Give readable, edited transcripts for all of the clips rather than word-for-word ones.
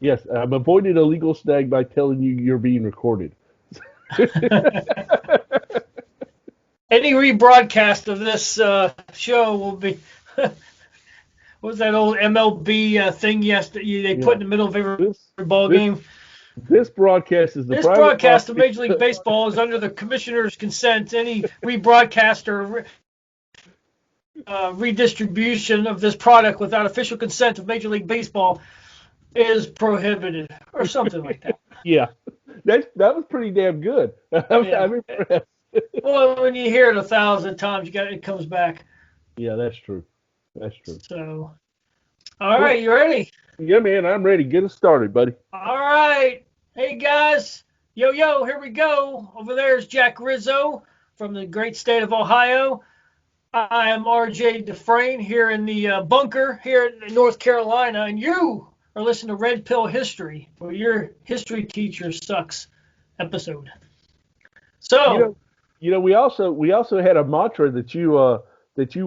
Yes, I'm avoiding a legal snag by telling you you're being recorded. Any rebroadcast of this show will be. What was that old MLB thing yesterday they put Yeah. in the middle of every This ball this game? this broadcast is the This private broadcast of property. Major League Baseball is under the commissioner's consent. Any rebroadcast or redistribution of this product without official consent of Major League Baseball is prohibited, or something like that. Yeah, that was pretty damn good. Yeah. I'm impressed. Well, when you hear it 1,000 times, it comes back. Yeah, that's true. That's true. So, all Well, right, you ready? yeah, man, I'm ready. Get us started, buddy. All right. Hey, guys. Yo, yo, here we go. Over there is Jack Rizzo from the great state of Ohio. I am RJ Dufresne here in the bunker here in North Carolina, and you are listening to Red Pill History, where your history teacher sucks episode. You So, know, we also had a mantra that you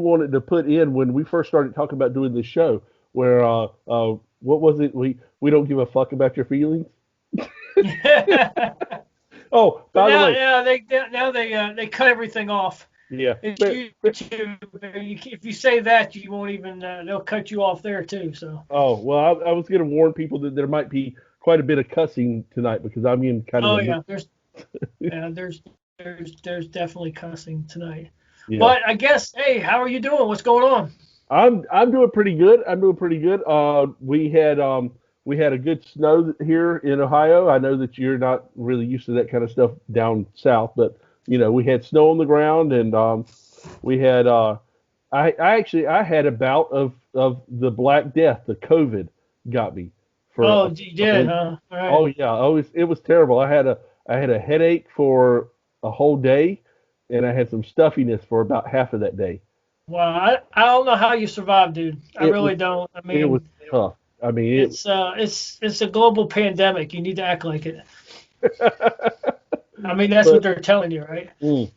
wanted to put in when we first started talking about doing this show, where what was it? We don't give a fuck about your feelings. but Oh, by the now, way, yeah, they cut everything off. yeah, It's YouTube. If you say that, you won't even. They'll cut you off there too. So. oh well, I was going to warn people that there might be quite a bit of cussing tonight because I'm in kind of Oh a mood. yeah, there's definitely cussing tonight. Yeah. But I guess, hey, how are you doing? What's going on? I'm doing pretty good. I'm doing pretty good. We had a good snow here in Ohio. I know that you're not really used to that kind of stuff down south, but we had snow on the ground, and we had I had a bout of the Black Death. The COVID got me for Oh, a you couple did, of. huh? All right. Oh yeah, it was terrible. I had a headache for a whole day, and I had some stuffiness for about half of that day. Well, I don't know how you survived, dude. I It was really don't. I it was mean, tough. I mean it's a global pandemic. You need to act like it. it. I mean, that's what But they're telling you, right? mm,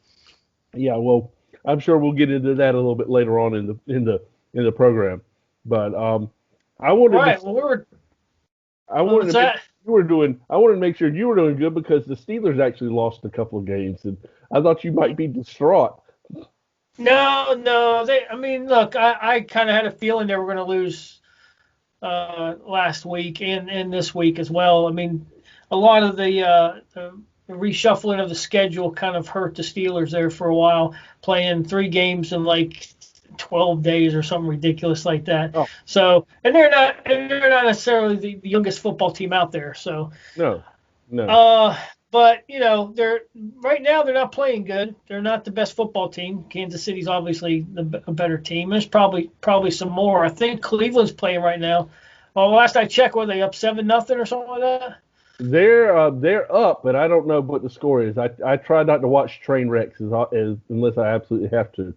yeah, well, I'm sure we'll get into that a little bit later on in the program. But I wanted to Right. Well, we're I what wanted was to make that? sure you were doing I wanted to make sure you were doing good because the Steelers actually lost a couple of games, and I thought you might be distraught. No, no. I mean, look, I kind of had a feeling they were going to lose last week and this week as well. I mean, a lot of the reshuffling of the schedule kind of hurt the Steelers there for a while, playing 3 games in like 12 days or something ridiculous like that. Oh So, and they're not necessarily the youngest football team out there. So, no, no, uh, but they're right now they're not playing good. They're not the best football team. Kansas City's obviously a better team. There's probably some more. I think Cleveland's playing right now. Well, last I checked, were they up 7-0 or something like that? they're up, but I don't know what the score is. I try not to watch train wrecks as unless I absolutely have to.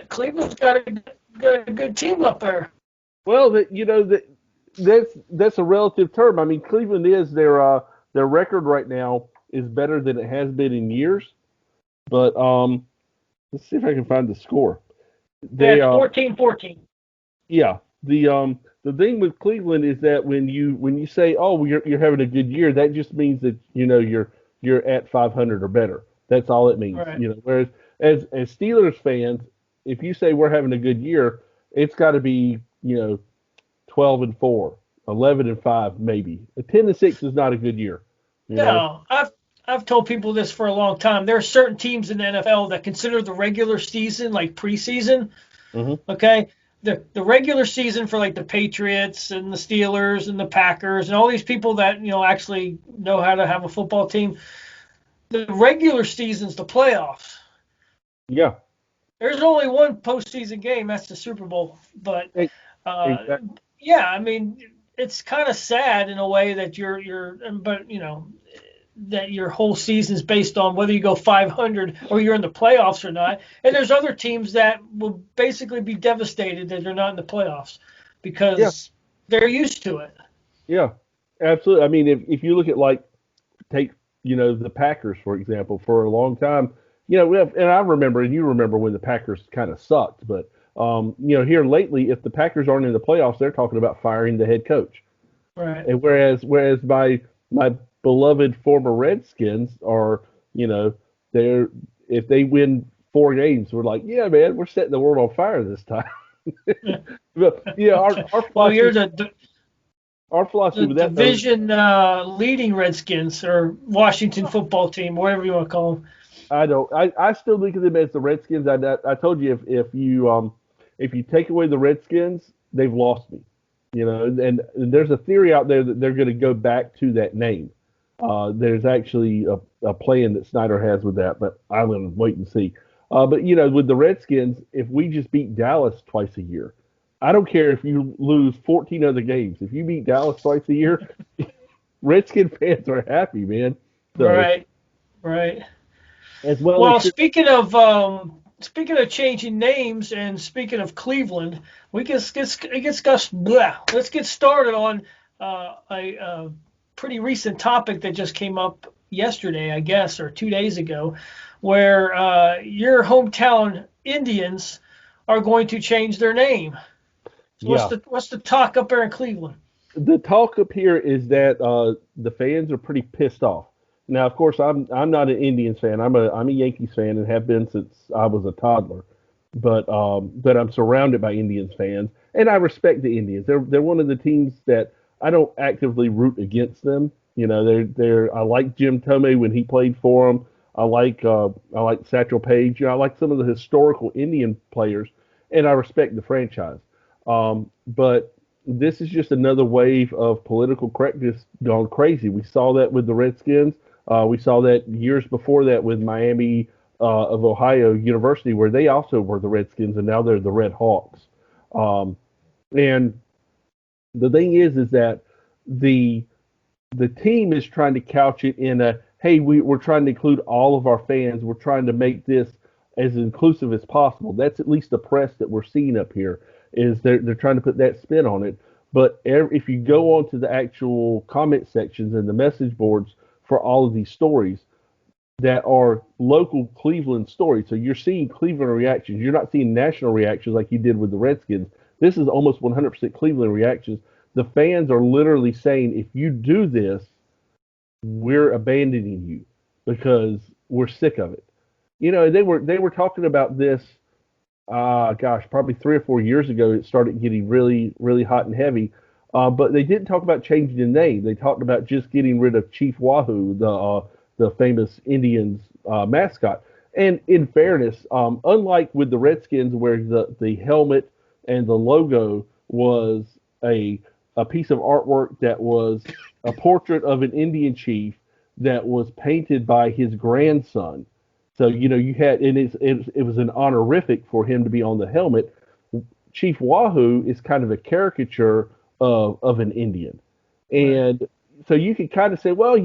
Cleveland's got a good team up there. Well, that's a relative term. I mean, Cleveland is their record right now is better than it has been in years. But let's see if I can find the score. Yeah, They it's 14-14. yeah, the thing with Cleveland is that when you say, oh, you're having a good year, that just means that you're at 500 or better. That's all it means. Right. Whereas as Steelers fans, if you say we're having a good year, it's got to be 12-4, 11-5, maybe. A 10-6 is not a good year. You know. No, I've told people this for a long time. There are certain teams in the NFL that consider the regular season like preseason. Hmm. Okay, the regular season for like the Patriots and the Steelers and the Packers and all these people that actually know how to have a football team. The regular season's the playoffs. Yeah. There's only one postseason game. That's the Super Bowl. But e- uh, Exactly. yeah, I mean, it's kind of sad in a way that but that your whole season is based on whether you go 500 or you're in the playoffs or not. And there's other teams that will basically be devastated that they're not in the playoffs Yeah. because they're used to it. Yeah. Absolutely. I mean, if you look at take the Packers for example, for a long time, we have, and I remember and you remember when the Packers kind of sucked, but Here lately, if the Packers aren't in the playoffs, they're talking about firing the head coach. Right. And whereas my beloved former Redskins are, you know, they're if they win 4 games, we're like, yeah, man, we're setting the world on fire this time. But yeah, our Well, you're philosophy our philosophy the with that though, division leading Redskins or Washington football team, whatever you want to call them. I still look at them as the Redskins. I told you if you take away the Redskins, they've lost me. And there's a theory out there that they're going to go back to that name. There's actually a plan that Snyder has with that, but I'm going to wait and see. But with the Redskins, if we just beat Dallas twice a year, I don't care if you lose 14 other games. If you beat Dallas twice a year, Redskin fans are happy, man. So Right. Right. as well they Well, should. speaking of changing names and speaking of Cleveland, we can let's get started on a pretty recent topic that just came up yesterday, I guess, or 2 days ago, where your hometown Indians are going to change their name. So Yeah, what's the talk up there in Cleveland? the talk up here is that the fans are pretty pissed off. Now, of course, I'm not an Indians fan. I'm a Yankees fan and have been since I was a toddler. But I'm surrounded by Indians fans, and I respect the Indians. They're one of the teams that I don't actively root against them. I like Jim Tomei when he played for them. I like Satchel Paige. I like some of the historical Indian players, and I respect the franchise. But this is just another wave of political correctness gone crazy. We saw that with the Redskins. We saw that years before that with Miami of Ohio University, where they also were the Redskins, and now they're the Red Hawks. And the thing is that the the team is trying to couch it in a hey, we're trying to include all of our fans. We're trying to make this as inclusive as possible. That's at least the press that we're seeing up here is they're trying to put that spin on it. But if you go on to the actual comment sections and the message boards for all of these stories that are local Cleveland stories, so you're seeing Cleveland reactions. You're not seeing national reactions like you did with the Redskins. This is almost 100% Cleveland reactions. The fans are literally saying, if you do this, we're abandoning you because we're sick of it. They were talking about this. Gosh, probably 3 or 4 years ago. It started getting really, really hot and heavy. But they didn't talk about changing the name. They talked about just getting rid of Chief Wahoo, the famous Indians mascot. And in fairness, unlike with the Redskins, where the helmet and the logo was a piece of artwork that was a portrait of an Indian chief that was painted by his grandson. So you had, and it was an honorific for him to be on the helmet. Chief Wahoo is kind of a caricature of an Indian, Right. and so you could kind of say, well,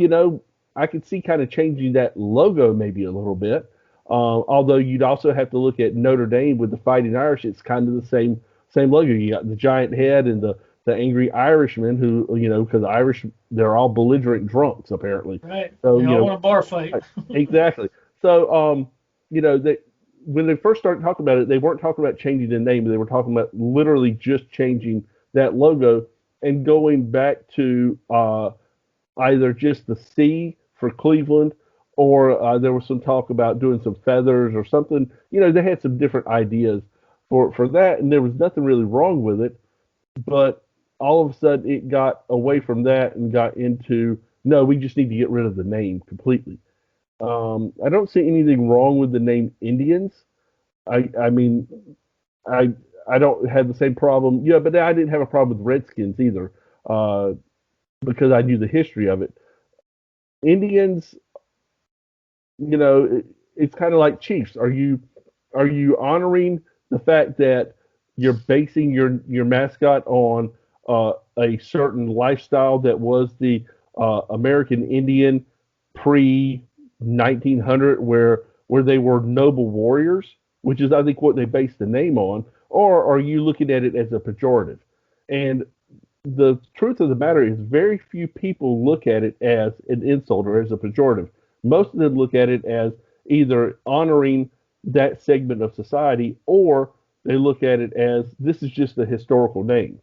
I could see kind of changing that logo maybe a little bit. Although you'd also have to look at Notre Dame with the Fighting Irish. It's kind of the same logo. You got the giant head and the angry Irishman who, because Irish, they're all belligerent drunks apparently. Right. So They all want a bar fight. exactly. So they when they first started talking about it, they weren't talking about changing the name. They were talking about literally just changing that logo and going back to either just the C for Cleveland, or there was some talk about doing some feathers or something. They had some different ideas for that, and there was nothing really wrong with it. But all of a sudden, it got away from that and got into no, we just need to get rid of the name completely. I don't see anything wrong with the name Indians. I mean, I I don't have the same problem. Yeah, but I didn't have a problem with Redskins either, uh, because I knew the history of it. Indians, it's kind of like Chiefs. Are you honoring the fact that you're basing your mascot on a certain lifestyle that was the American Indian pre 1900, where they were noble warriors, which is I think what they based the name on, or are you looking at it as a pejorative? And the truth of the matter is, very few people look at it as an insult or as a pejorative. Most of them look at it as either honoring that segment of society or They look at it as this is just a historical name.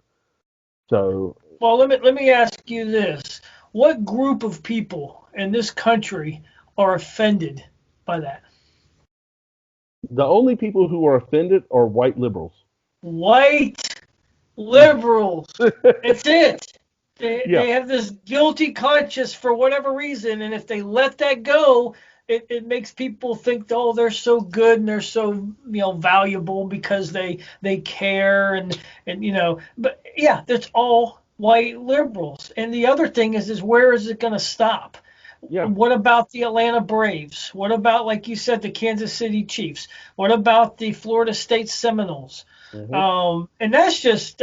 So Well, let me ask you this: what group of people in this country are offended by that? the only people who are offended are white liberals. White liberals. It's it. They Yeah, they have this guilty conscience for whatever reason, and if they let that go, it makes people think, oh, they're so good and they're so valuable because they care and. But yeah, that's all white liberals. And the other thing is where is it going to stop? yeah. What about the Atlanta Braves? What about, like you said, the Kansas City Chiefs? What about the Florida State Seminoles? Hmm. And that's just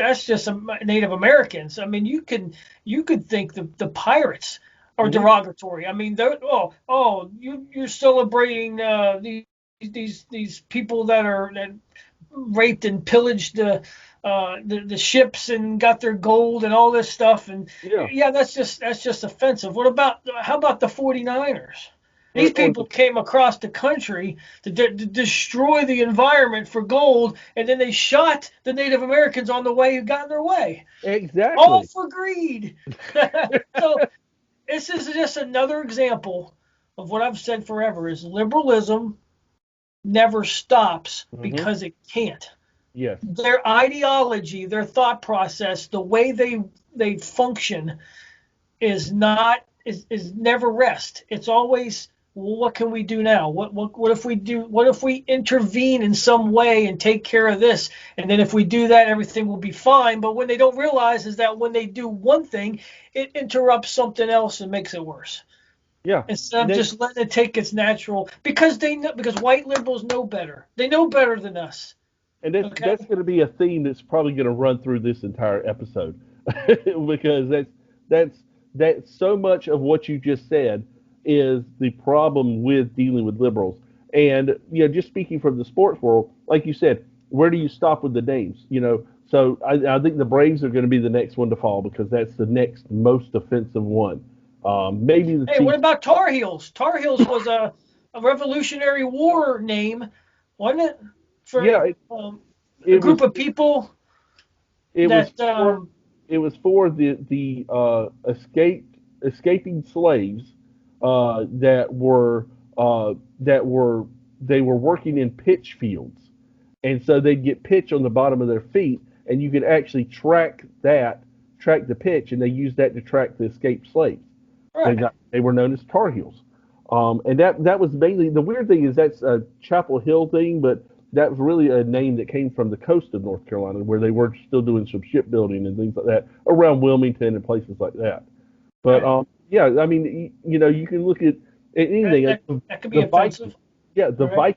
Native Americans. I mean, you could think the Pirates are Hmm. derogatory. I mean, they're you're celebrating these people that raped and pillaged the ships and got their gold and all this stuff. And Yeah. yeah, that's just offensive. How about the 49ers? These Or people came across the country to destroy the environment for gold, and then they shot the Native Americans on the way who got in their way, all exactly. for greed. So this is just another example of what I've said forever: is liberalism never stops Hmm. because it can't. Yes. Their ideology, their thought process, the way they function is never rest. It's always, well, what can we do now? What if we do? What if we intervene in some way and take care of this? And then if we do that, everything will be fine. But when they don't realize is that when they do one thing, it interrupts something else and makes it worse. Yeah. Instead And of that just letting it take its natural, because white liberals know better. They know better than us. and that's Okay. that's going to be a theme that's probably going to run through this entire episode because that's that's so much of what you just said is the problem with dealing with liberals. And just speaking from the sports world, like you said, where do you stop with the names? So I think the Braves are going to be the next one to fall because that's the next most offensive one. Maybe the Hey, what Chiefs. about Tar Heels? Tar Heels was a Revolutionary War name, wasn't it? For Yeah, a it group was of people it was that for the escaping slaves that were that were they were working in pitch fields, and so they'd get pitch on the bottom of their feet, and you could actually track the pitch, and they used that to track the escaped slaves. right. They were known as Tar Heels. And that was mainly the weird thing is that's a Chapel Hill thing, but that was really a name that came from the coast of North Carolina, where they were still doing some shipbuilding and things like that around Wilmington and places like that. But Right. yeah, I mean, you can look at That, anything. that, that could be The Vikings, offensive. yeah, the Right.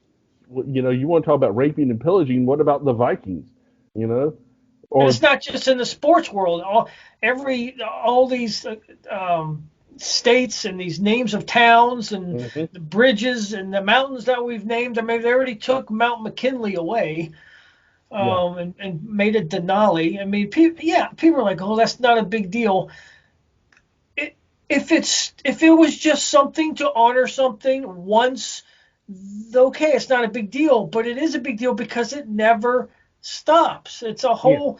Vikings. You want to talk about raping and pillaging? What about the Vikings? You know, And or it's not just in the sports world. All these states and these names of towns and Mhm. the bridges and the mountains that we've named. I mean, they already took Mount McKinley away, Yeah, and made it Denali. I mean, people are like, oh, that's not a big deal. It, if it was just something to honor something once, okay, it's not a big deal. But it is a big deal because it never stops. It's a yeah, whole,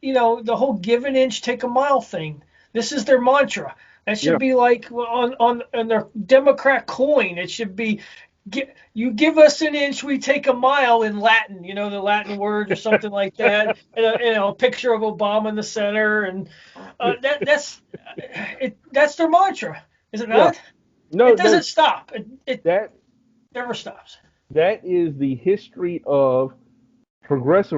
the whole give an inch, take a mile thing. This is their mantra. That should yeah, be like on their Democrat coin. It should be, you give us an inch, we take a mile in Latin. The Latin word or something like that. And a picture of Obama in the center, and that's their mantra, is it yeah. not? No, It no, doesn't stop. It that never stops. that is the history of progress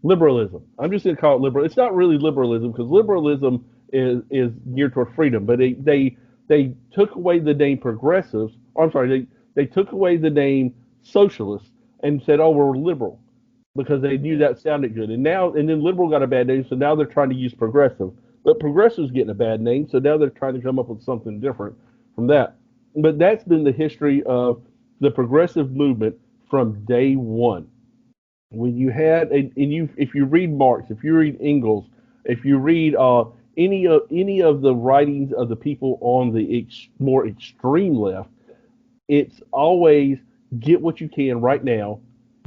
liberalism. I'm just going to call it liberal. It's not really liberalism because liberalism is geared toward freedom, but they took away the name progressives. Or I'm sorry, they took away the name socialists and said, "Oh, we're liberal," because they knew Yeah. that sounded good. And then liberal got a bad name, so now they're trying to use progressive. But progressive's getting a bad name, so now they're trying to come up with something different from that. But that's been the history of the progressive movement from day one. When you had and you if you read Marx, if you read Engels, if you read any of the writings of the people on the more extreme left, it's always get what you can right now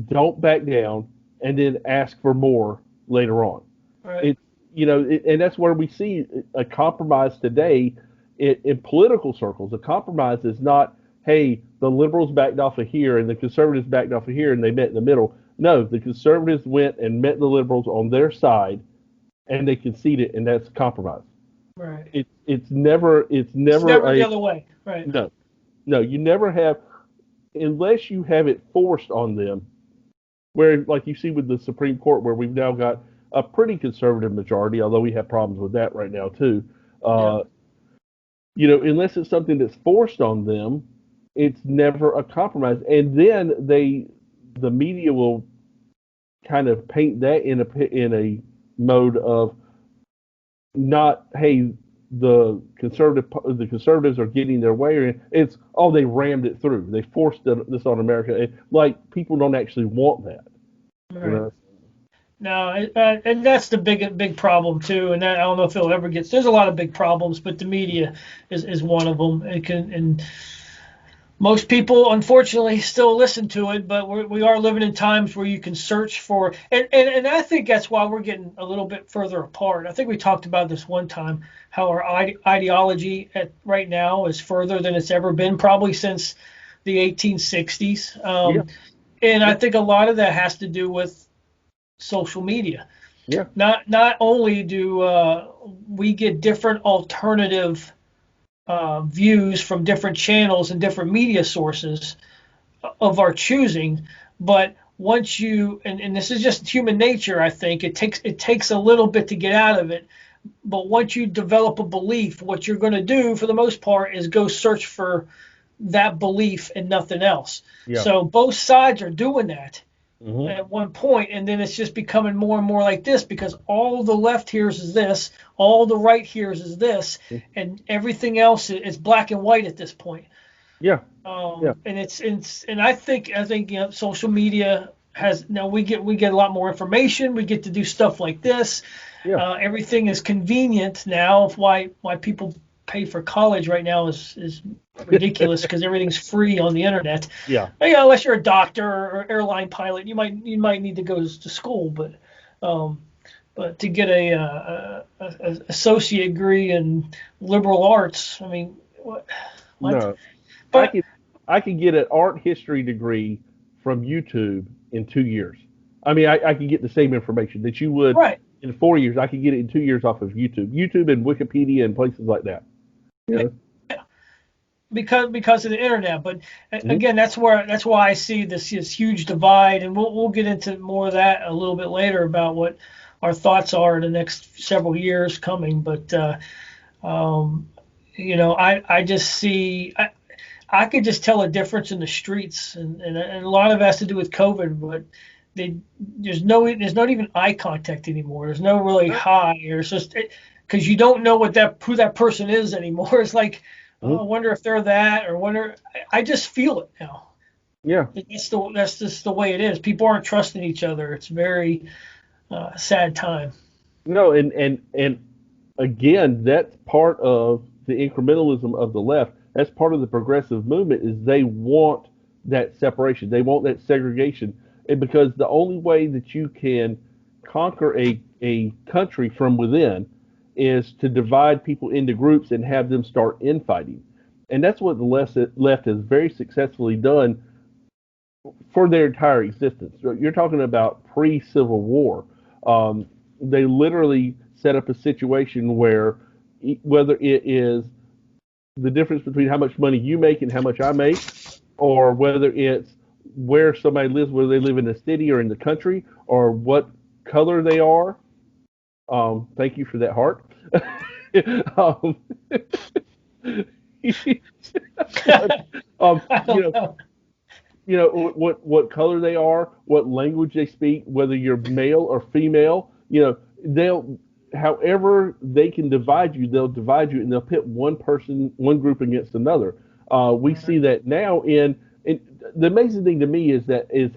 don't back down, and then ask for more later on. Right. It, and that's where we see a compromise today in political circles. A compromise is not, hey, the liberals backed off of here and the conservatives backed off of here and they met in the middle. No, the conservatives went and met the liberals on their side and they conceded, and that's compromise. Right. It's It's never never the a other way. Right. no, no. You never have, unless you have it forced on them. Where, like you see with the Supreme Court, where we've now got a pretty conservative majority, although we have problems with that right now too. Yeah. Uh, unless it's something that's forced on them, it's never a compromise. And then the media will kind of paint that in a mode of not, hey, the conservatives are getting their way, or it's, oh, they rammed it through, they forced this on America. Like, people don't actually want that, you Right. know. No, and that's the big problem too. And that, I don't know if it'll ever get. There's a lot of big problems, but the media is one of them. And most people, unfortunately, still listen to it. But we are living in times where you can search for, and I think that's why we're getting a little bit further apart. I think we talked about this one time, how our ideology right now is further than it's ever been, probably since the 1860s. Yeah, And I yeah, think a lot of that has to do with social media. yeah, Not only do we get different alternative views from different channels and different media sources of our choosing, but once you, and this is just human nature, I think it takes a little bit to get out of it. But once you develop a belief, what you're going to do for the most part is go search for that belief and nothing else. yeah. So both sides are doing that Hmm. at one point, and then it's just becoming more and more like this because all the left hears is this, all the right hears is this, and everything else is black and white at this point. Yeah, yeah, And and I think social media has now we get a lot more information. We get to do stuff like this. yeah, Everything is convenient now. Why people pay for college right now is ridiculous because everything's free on the internet. yeah. Unless you're a doctor or airline pilot, you might need to go to school, um, but to get a associate degree in liberal arts, I mean, what? No, I But could I could get an art history degree from YouTube in 2 years. I mean, I could get the same information that you would right, in 4 years. I could get it in 2 years off of YouTube and Wikipedia and places like that. You yeah, know? because of the internet. But Hmm. again, that's why I see this huge divide, and we'll get into more of that a little bit later about what our thoughts are in the next several years coming. But um, I just see. I could just tell a difference in the streets, and a lot of it has to do with COVID. But there's not even eye contact anymore. There's no really hi, or it's just because you don't know who that person is anymore. It's like, oh, I Hmm. wonder if they're that, or wonder. I just feel it now. Yeah. That's just the way it is. People aren't trusting each other. It's very sad time. No, and again, that's part of the incrementalism of the left. That's part of the progressive movement is they want that separation. They want that segregation. And because the only way that you can conquer a country from within is to divide people into groups and have them start infighting. And that's what the left has very successfully done for their entire existence. You're talking about pre-Civil War. They literally set up a situation where whether it is the difference between how much money you make and how much I make, or whether it's where somebody lives, whether they live in the city or in the country, or what color they are. Thank you for that heart. um, but, um, I you don't know, know. what color they are, what language they speak, whether you're male or female. They'll, however they can divide you, they'll divide you, and they'll pit one group against another. We see that now in the amazing thing to me is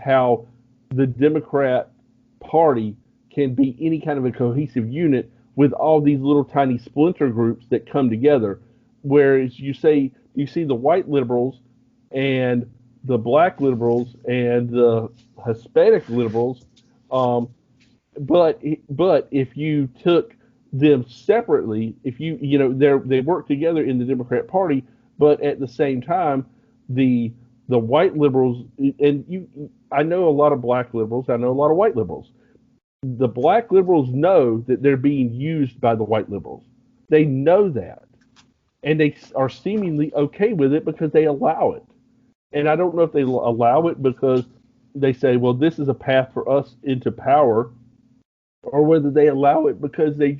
how the Democrat Party can be any kind of a cohesive unit with all these little tiny splinter groups that come together. Whereas you see the white liberals and the black liberals and the Hispanic liberals. Um, but if you took them separately, if they work together in the Democrat Party, but at the same time, the the white liberals, and I know a lot of black liberals, I know a lot of white liberals. The black liberals know that they're being used by the white liberals. They know that, and they are seemingly okay with it because they allow it. And I don't know if they allow it because they say, well, this is a path for us into power, or whether they allow it because they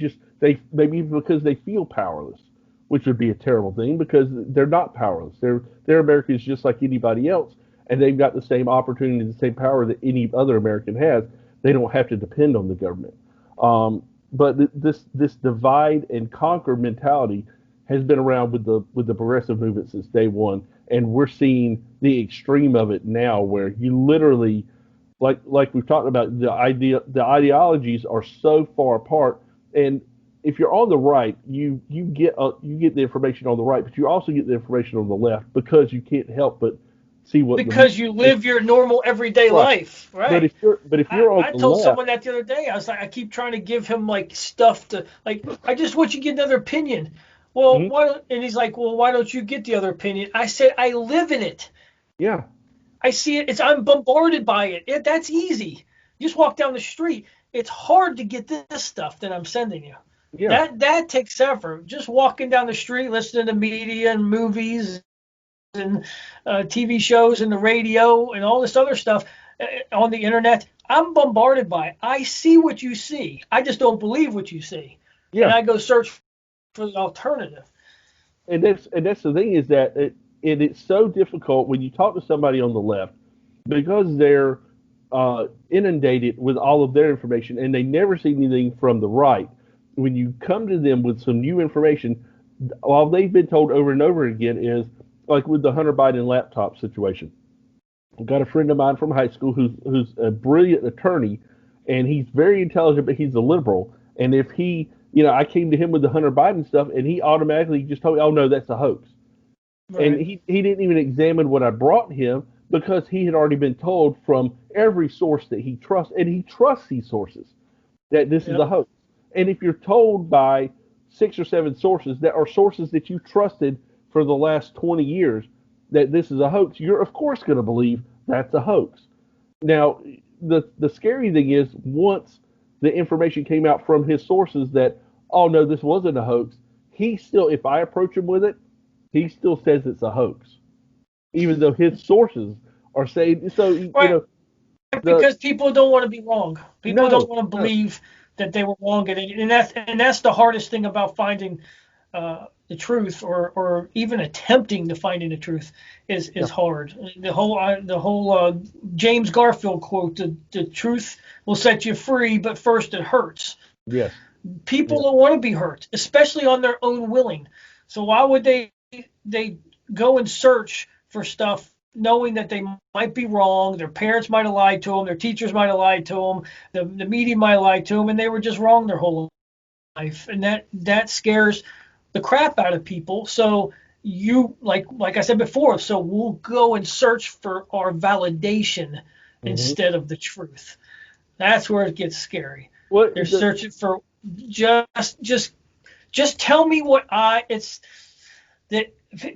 maybe because they feel powerless, which would be a terrible thing because they're not powerless. They're Americans just like anybody else, and they've got the same opportunity, the same power that any other American has. They don't have to depend on the government. But this divide and conquer mentality has been around with the progressive movement since day one, and we're seeing the extreme of it now, where you literally, like we've talked about, the ideologies are so far apart. And if you're on the right, you get the information on the right, but you also get the information on the left because you can't help but see what the Because you live your normal everyday right. life, But right? if you're on I the told left, someone that the other day. I was like, I keep trying to give him like stuff to like. I just want you to get another opinion. Well, mhm, why? And he's like, well, why don't you get the other opinion? I said, I live in it. yeah, I see it. I'm bombarded by it. That's easy. You just walk down the street. It's hard to get this stuff that I'm sending you. yeah, That takes effort. Just walking down the street, listening to media and movies and TV shows and the radio and all this other stuff on the internet. I'm bombarded by it. I see what you see. I just don't believe what you see, and yeah. I go search for the alternative. And that's the thing is that it's so difficult when you talk to somebody on the left because they're inundated with all of their information and they never see anything from the right. When you come to them with some new information, all they've been told over and over again is like with the Hunter Biden laptop situation. I've got a friend of mine from high school who's a brilliant attorney, and he's very intelligent, but he's a liberal. And if he, I came to him with the Hunter Biden stuff, and he automatically just told me, "Oh no, that's a hoax." And Right. he didn't even examine what I brought him because he had already been told from every source that he trusts, and he trusts these sources, that this is Yep. a hoax. And if you're told by 6 or 7 sources that are sources that you trusted for the last 20 years that this is a hoax, you're of course going to believe that's a hoax. Now, the scary thing is once the information came out from his sources that, oh no, this wasn't a hoax, he still, if I approach him with it, he still says it's a hoax, even though his sources are saying so. Right. The Because people don't want to be wrong. People don't no, want to no, believe that they were wrong, and that's the hardest thing about finding the truth, or even attempting to finding the truth yeah, is hard. The whole James Garfield quote: the truth will set you free, but first it hurts. yes, People yes, don't want to be hurt, especially on their own willing. So why would they go and search for stuff knowing that they might be wrong? Their parents might have lied to them, their teachers might have lied to them, the media might have lied to them, and they were just wrong their whole life. And that scares the crap out of people. So you like I said before, so we'll go and search for our validation hmm instead of the truth. That's where it gets scary. Well, They're searching for just just just tell me what I it's that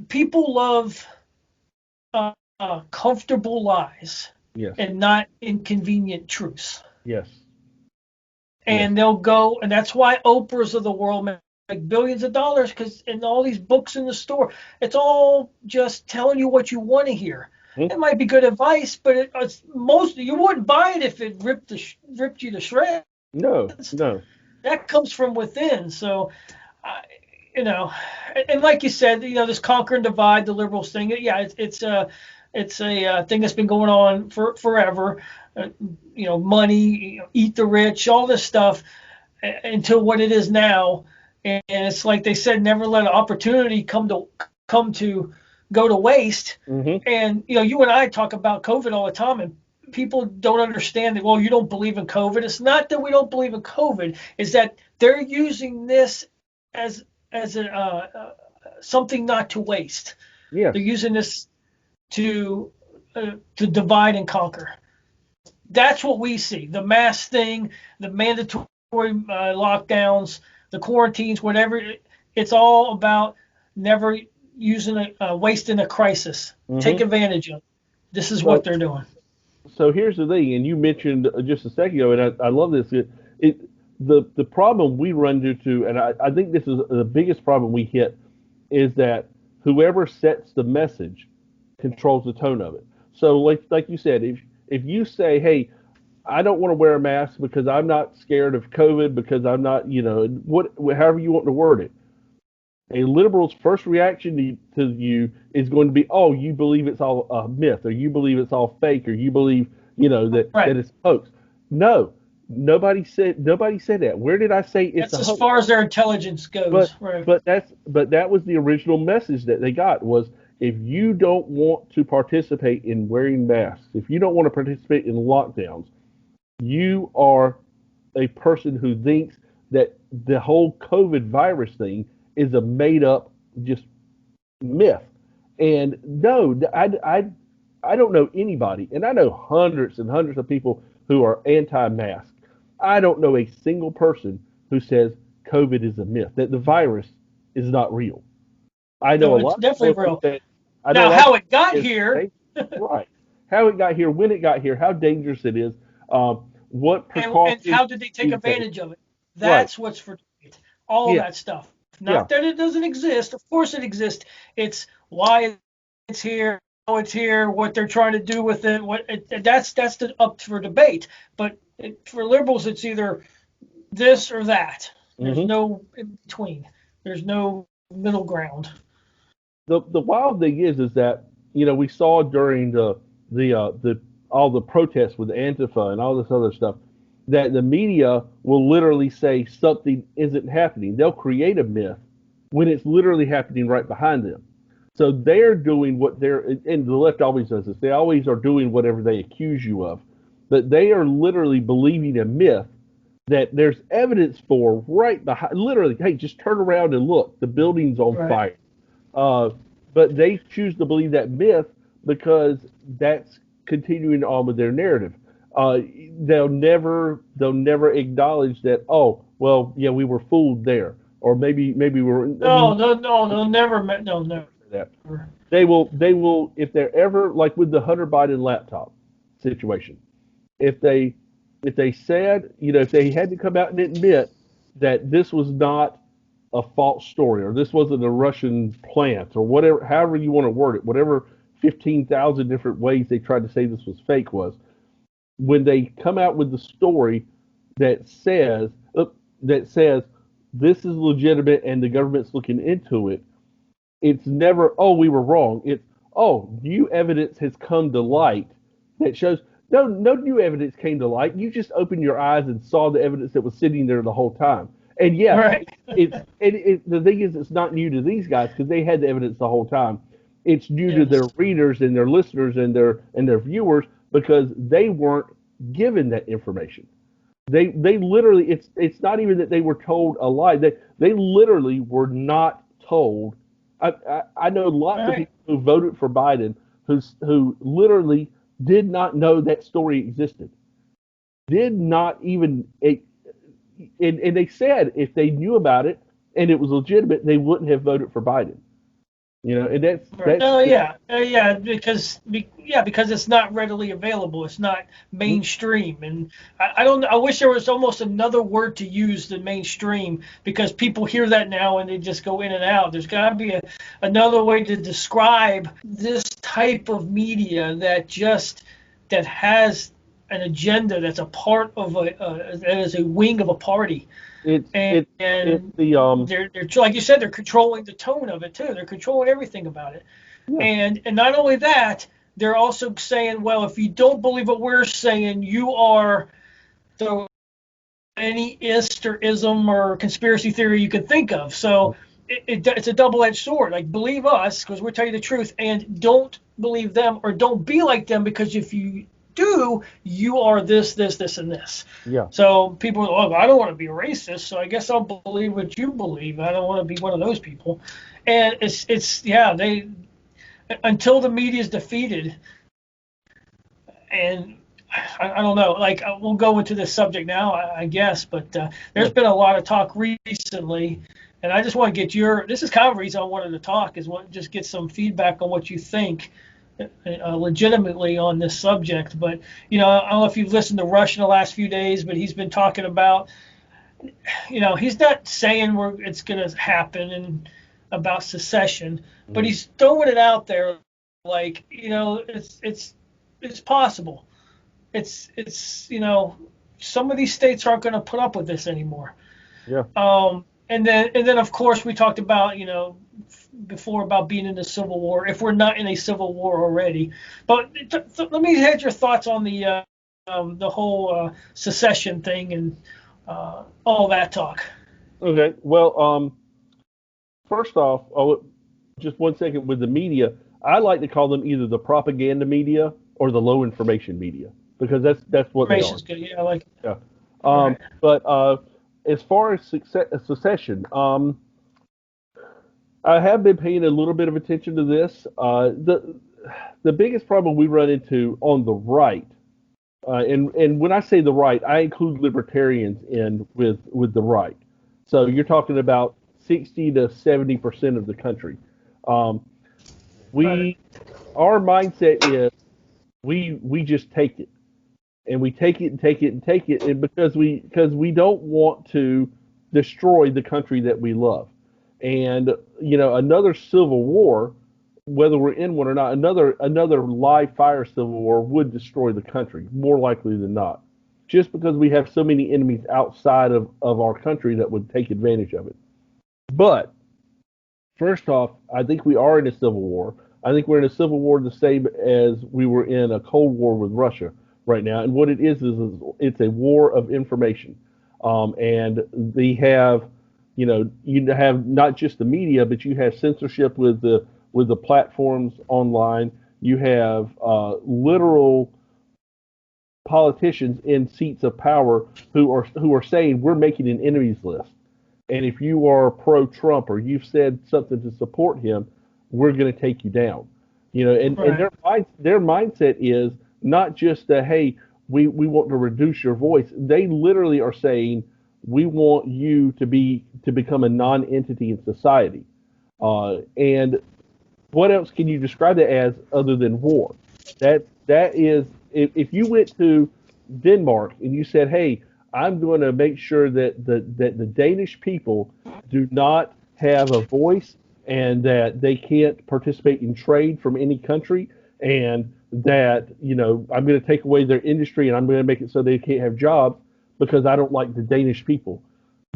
people love comfortable lies yes, and not inconvenient truths. yes, yes, And they'll go, and that's why Oprahs of the world make billions of dollars, because in all these books in the store, it's all just telling you what you want to hear. hmm, It might be good advice, but it's most you wouldn't buy it if it ripped you to shreds. no, no, That comes from within. So, uh, you know, and like you said, this conquer and divide, the liberals thing. Yeah, it's a thing that's been going on for forever. Uh, money, eat the rich, all this stuff, until what it is now. And it's like they said, never let an opportunity come to go to waste. hmm, And you and I talk about COVID all the time, and people don't understand that. Well, you don't believe in COVID. It's not that we don't believe in COVID. It's that they're using this as something not to waste. yes, They're using this to to divide and conquer. That's what we see. The mask thing, the mandatory lockdowns, the quarantines, whatever. It's all about never wasting a crisis. Take advantage of it. This is what they're doing. So here's the thing, and you mentioned just a second ago, and I love this. The problem we run into, and I think this is the biggest problem we hit, is that whoever sets the message controls the tone of it. So like you said, if you say, hey, I don't want to wear a mask because I'm not scared of COVID because I'm not, however you want to word it, a liberal's first reaction to you is going to be, oh, you believe it's all a myth, or you believe it's all fake, or you believe, that it's hoax. No, nobody said that. Where did I say it's that's a as hoax? far as their intelligence goes. But that was the original message that they got was, if you don't want to participate in wearing masks, if you don't want to participate in lockdowns, you are a person who thinks that the whole COVID virus thing is a made up just myth. And no, I don't know anybody, and I know hundreds and hundreds of people who are anti-mask. I don't know a single person who says COVID is a myth, that the virus is not real. I know No, a it's lot of definitely people who real. say, I know a Now, lot of how it people got who here, say, right, how it got here, when it got here, how dangerous it is, what and precautions how did they take you take. advantage of it? Right. That's what's for debate. All Yeah. that stuff. Yeah. Not that it doesn't exist. Of course it exists. It's why it's here, how it's here, what they're trying to do with it. That's up for debate. But for liberals, it's either this or that. There's hmm no in between. There's no middle ground. The wild thing is that we saw during the all the protests with Antifa and all this other stuff that the media will literally say something isn't happening. They'll create a myth when it's literally happening right behind them. So they're doing what they're, and the left always does this. They always are doing whatever they accuse you of, but they are literally believing a myth that there's evidence for right behind. Literally, hey, just turn around and look. The building's on Right. fire. Uh, but they choose to believe that myth because that's continuing on with their narrative. Uh, they'll never acknowledge that. Oh, well, yeah, we were fooled there, or maybe we were. No, no, no, no, never, no, never. That they will if they're ever like with the Hunter Biden laptop situation. If they if they said, if they had to come out and admit that this was not a false story, or this wasn't a Russian plant, or whatever, however you want to word it, whatever 15,000 different ways they tried to say this was fake was, when they come out with the story that says that says this is legitimate and the government's looking into it, it's never, oh, we were wrong. It's, oh, new evidence has come to light that shows. No new evidence came to light. You just opened your eyes and saw the evidence that was sitting there the whole time. And yeah, Right. the thing is, it's not new to these guys because they had the evidence the whole time. It's new to their Yes. readers and their listeners and their viewers because they weren't given that information. They literally, it's not even that they were told a lie. They literally were not told. I know lots of Right. people who voted for Biden who literally did not know that story existed. Did not even and they said if they knew about it and it was legitimate, they wouldn't have voted for Biden. And Right. that's Oh yeah, yeah, because it's not readily available. It's not mainstream, and I don't. I wish there was almost another word to use than mainstream because people hear that now and they just go in and out. There's got to be another way to describe this type of media that has an agenda that's a part of that is a wing of a party. it's and, it's it's and the they're like you said, they're controlling the tone of it too. They're controlling everything about it, yeah. and not only that, they're also saying, well, if you don't believe what we're saying, you are the any ist or ism or conspiracy theory you could think of. So it's a double-edged sword. Like, believe us because we're telling you the truth, and don't believe them or don't be like them because if you do, you are this, this, this, and this. Yeah. So people are, oh, I don't want to be a racist, so I guess I'll believe what you believe. I don't want to be one of those people. And it's yeah, they until the media is defeated, and I don't know. Like we'll go into this subject now, I guess. But Yeah. there's been a lot of talk recently, and I just want to get your. This is kind of the reason I wanted to talk is what just get some feedback on what you think, legitimately on this subject. But I don't know if you've listened to Rush in the last few days, but he's been talking about. He's not saying it's going to happen and about secession, but Mm. he's throwing it out there like it's possible. It's some of these states aren't going to put up with this anymore. Yeah. And then of course we talked about before about being in the Civil War if we're not in a Civil War already. But let me hear your thoughts on the whole secession thing and all that talk. Okay. Well, first off, just 1 second with the media. I like to call them either the propaganda media or the low information media because that's what they are. Information's good. Yeah, I like it. Yeah. Right. But as far as secession, I have been paying a little bit of attention to this. The biggest problem we run into on the right, and when I say the right, I include libertarians in with the right. So you're talking about 60 to 70% of the country. Um, Right. we our mindset is we just take it and we take it and take it and take it, and because we don't want to destroy the country that we love. And another civil war, whether we're in one or not, another live fire civil war would destroy the country more likely than not, just because we have so many enemies outside of our country that would take advantage of it. But first off, I think we are in a civil war. I think we're in a civil war the same as we were in a Cold War with Russia right now. And what it is it's a war of information. And they have, you have not just the media, but you have censorship with the platforms online. You have literal politicians in seats of power who are saying we're making an enemies list, and if you are pro Trump or you've said something to support him, we're going to take you down. And Right. their mindset is not just that, hey, we want to reduce your voice. They literally are saying we want you to become a non-entity in society. And what else can you describe that as other than war? That is, if you went to Denmark and you said, "Hey, I'm going to make sure that the Danish people do not have a voice and that they can't participate in trade from any country, and that I'm going to take away their industry and I'm going to make it so they can't have jobs because I don't like the Danish people."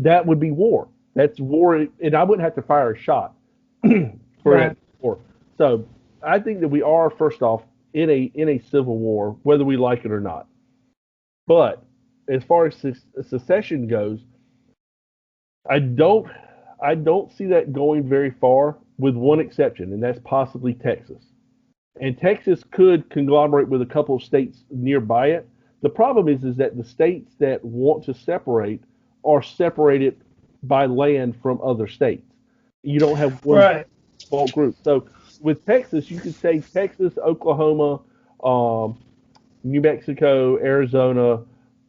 That would be war. That's war, and I wouldn't have to fire a shot for that Right. war. So I think that we are first off in a civil war, whether we like it or not. But as far as secession goes, I don't I don't see that going very far, with one exception, and that's possibly Texas. And Texas could conglomerate with a couple of states nearby it. The problem is that the states that want to separate are separated by land from other states. You don't have one Right. bulk group. So with Texas, you could say Texas, Oklahoma, um, New Mexico, Arizona,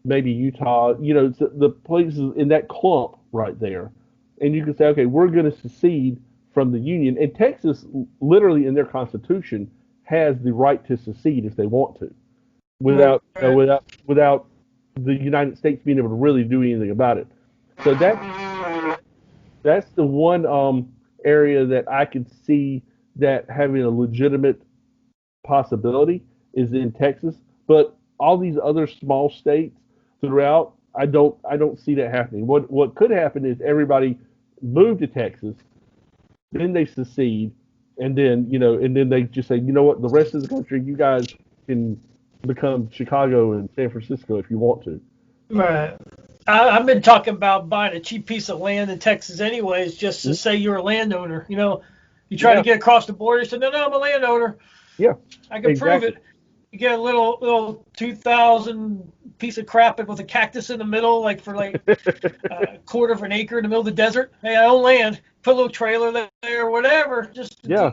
maybe Utah. The places in that clump right there, and you can say, okay, we're going to secede from the Union. And Texas, literally in their constitution, has the right to secede if they want to, Right. without the United States being able to really do anything about it. So that's the one area that I can see that having a legitimate possibility is in Texas. But all these other small states throughout, I don't see that happening. What could happen is everybody move to Texas, then they secede, and then they just say, you know what, the rest of the country, you guys can become Chicago and San Francisco if you want to. Right. I've been talking about buying a cheap piece of land in Texas, anyways, just to say you're a landowner. You try to Yeah, get across the border. You say, no, no, I'm a landowner. yeah, I can prove exactly. it. You get a little 2,000 piece of crap with a cactus in the middle, like for like a quarter of an acre in the middle of the desert. Hey, I own land. Put a little trailer there or whatever. Just Yeah,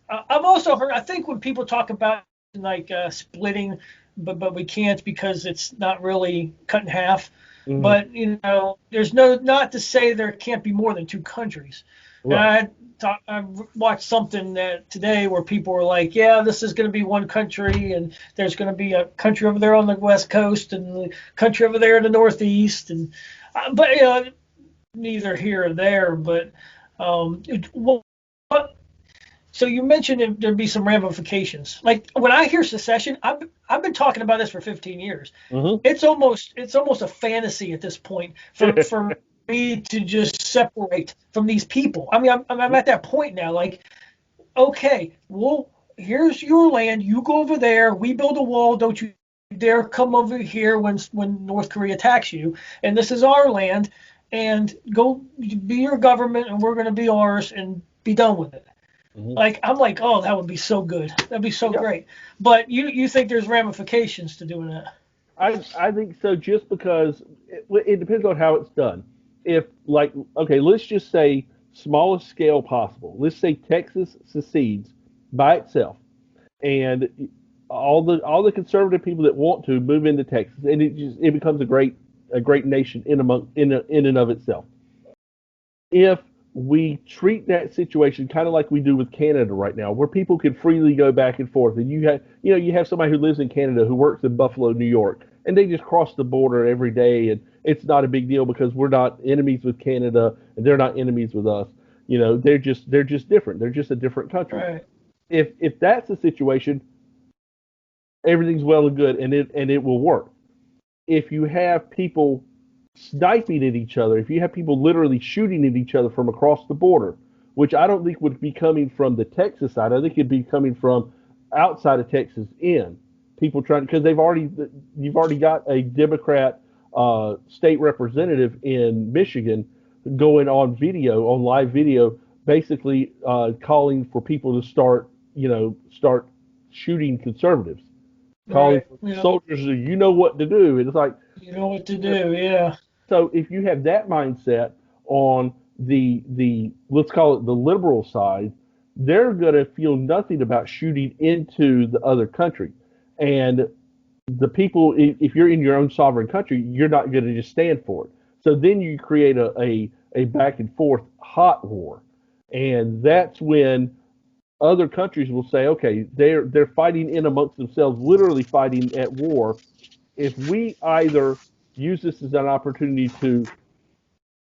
I've also heard. I think when people talk about like splitting, but we can't because it's not really cut in half. Hmm. But there's not to say there can't be more than two countries. And Right. I watched something that today where people were like, yeah, this is going to be one country, and there's going to be a country over there on the west coast and the country over there in the northeast, and but neither here or there. But what so you mentioned there'd be some ramifications. Like when I hear secession, I've been talking about this for 15 years. Hmm. It's almost a fantasy at this point for me to just separate from these people. I mean, I'm at that point now. Like, okay, well, here's your land. You go over there. We build a wall. Don't you dare come over here when North Korea attacks you. And this is our land. And go be your government, and we're going to be ours, and be done with it. Hmm. Like I'm like, oh, that would be so good. That'd be so Yeah. great. But you think there's ramifications to doing that? I think so. Just because it depends on how it's done. If like okay, let's just say smallest scale possible. Let's say Texas secedes by itself, and all the conservative people that want to move into Texas, and it becomes a great nation in and of itself. If we treat that situation kind of like we do with Canada right now, where people can freely go back and forth, and you have somebody who lives in Canada who works in Buffalo, New York, and they just cross the border every day, and it's not a big deal because we're not enemies with Canada and they're not enemies with us. They're just different. They're just a different country. Right. If that's the situation, everything's well and good, and it will work. If you have people sniping at each other, if you have people literally shooting at each other from across the border, which I don't think would be coming from the Texas side, I think it'd be coming from outside of Texas in people trying because you've already got a Democrat state representative in Michigan going on live video, basically calling for people to start shooting conservatives, calling Right. for Yep. soldiers to you know what to do. And it's like You know what to do. Yeah. so if you have that mindset on the let's call it the liberal side, they're going to feel nothing about shooting into the other country. And the people, if you're in your own sovereign country, you're not going to just stand for it. So then you create a back and forth hot war. And that's when other countries will say, okay, they're fighting in amongst themselves, literally fighting at war. If we either use this as an opportunity to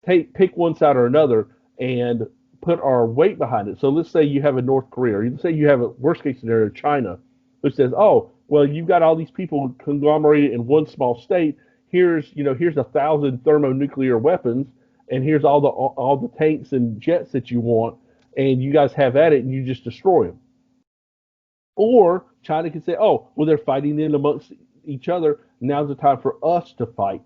pick one side or another and put our weight behind it. So let's say you have a North Korea, or let's say you have a worst case scenario, China, who says, "Oh, well, you've got all these people conglomerated in one small state. Here's 1,000 thermonuclear weapons, and here's all the tanks and jets that you want, and you guys have at it, and you just destroy them." Or China can say, "Oh, well, they're fighting in amongst each other. Now's the time for us to fight,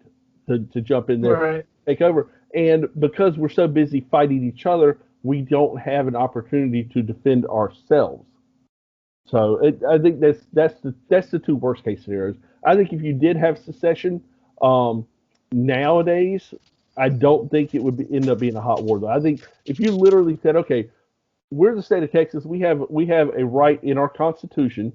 to jump in there, Right. take over." And because we're so busy fighting each other, we don't have an opportunity to defend ourselves. So I think that's the two worst case scenarios. I think if you did have secession, um, nowadays, I don't think it would end up being a hot war. Though I think if you literally said, "Okay, we're the state of Texas. We have a right in our Constitution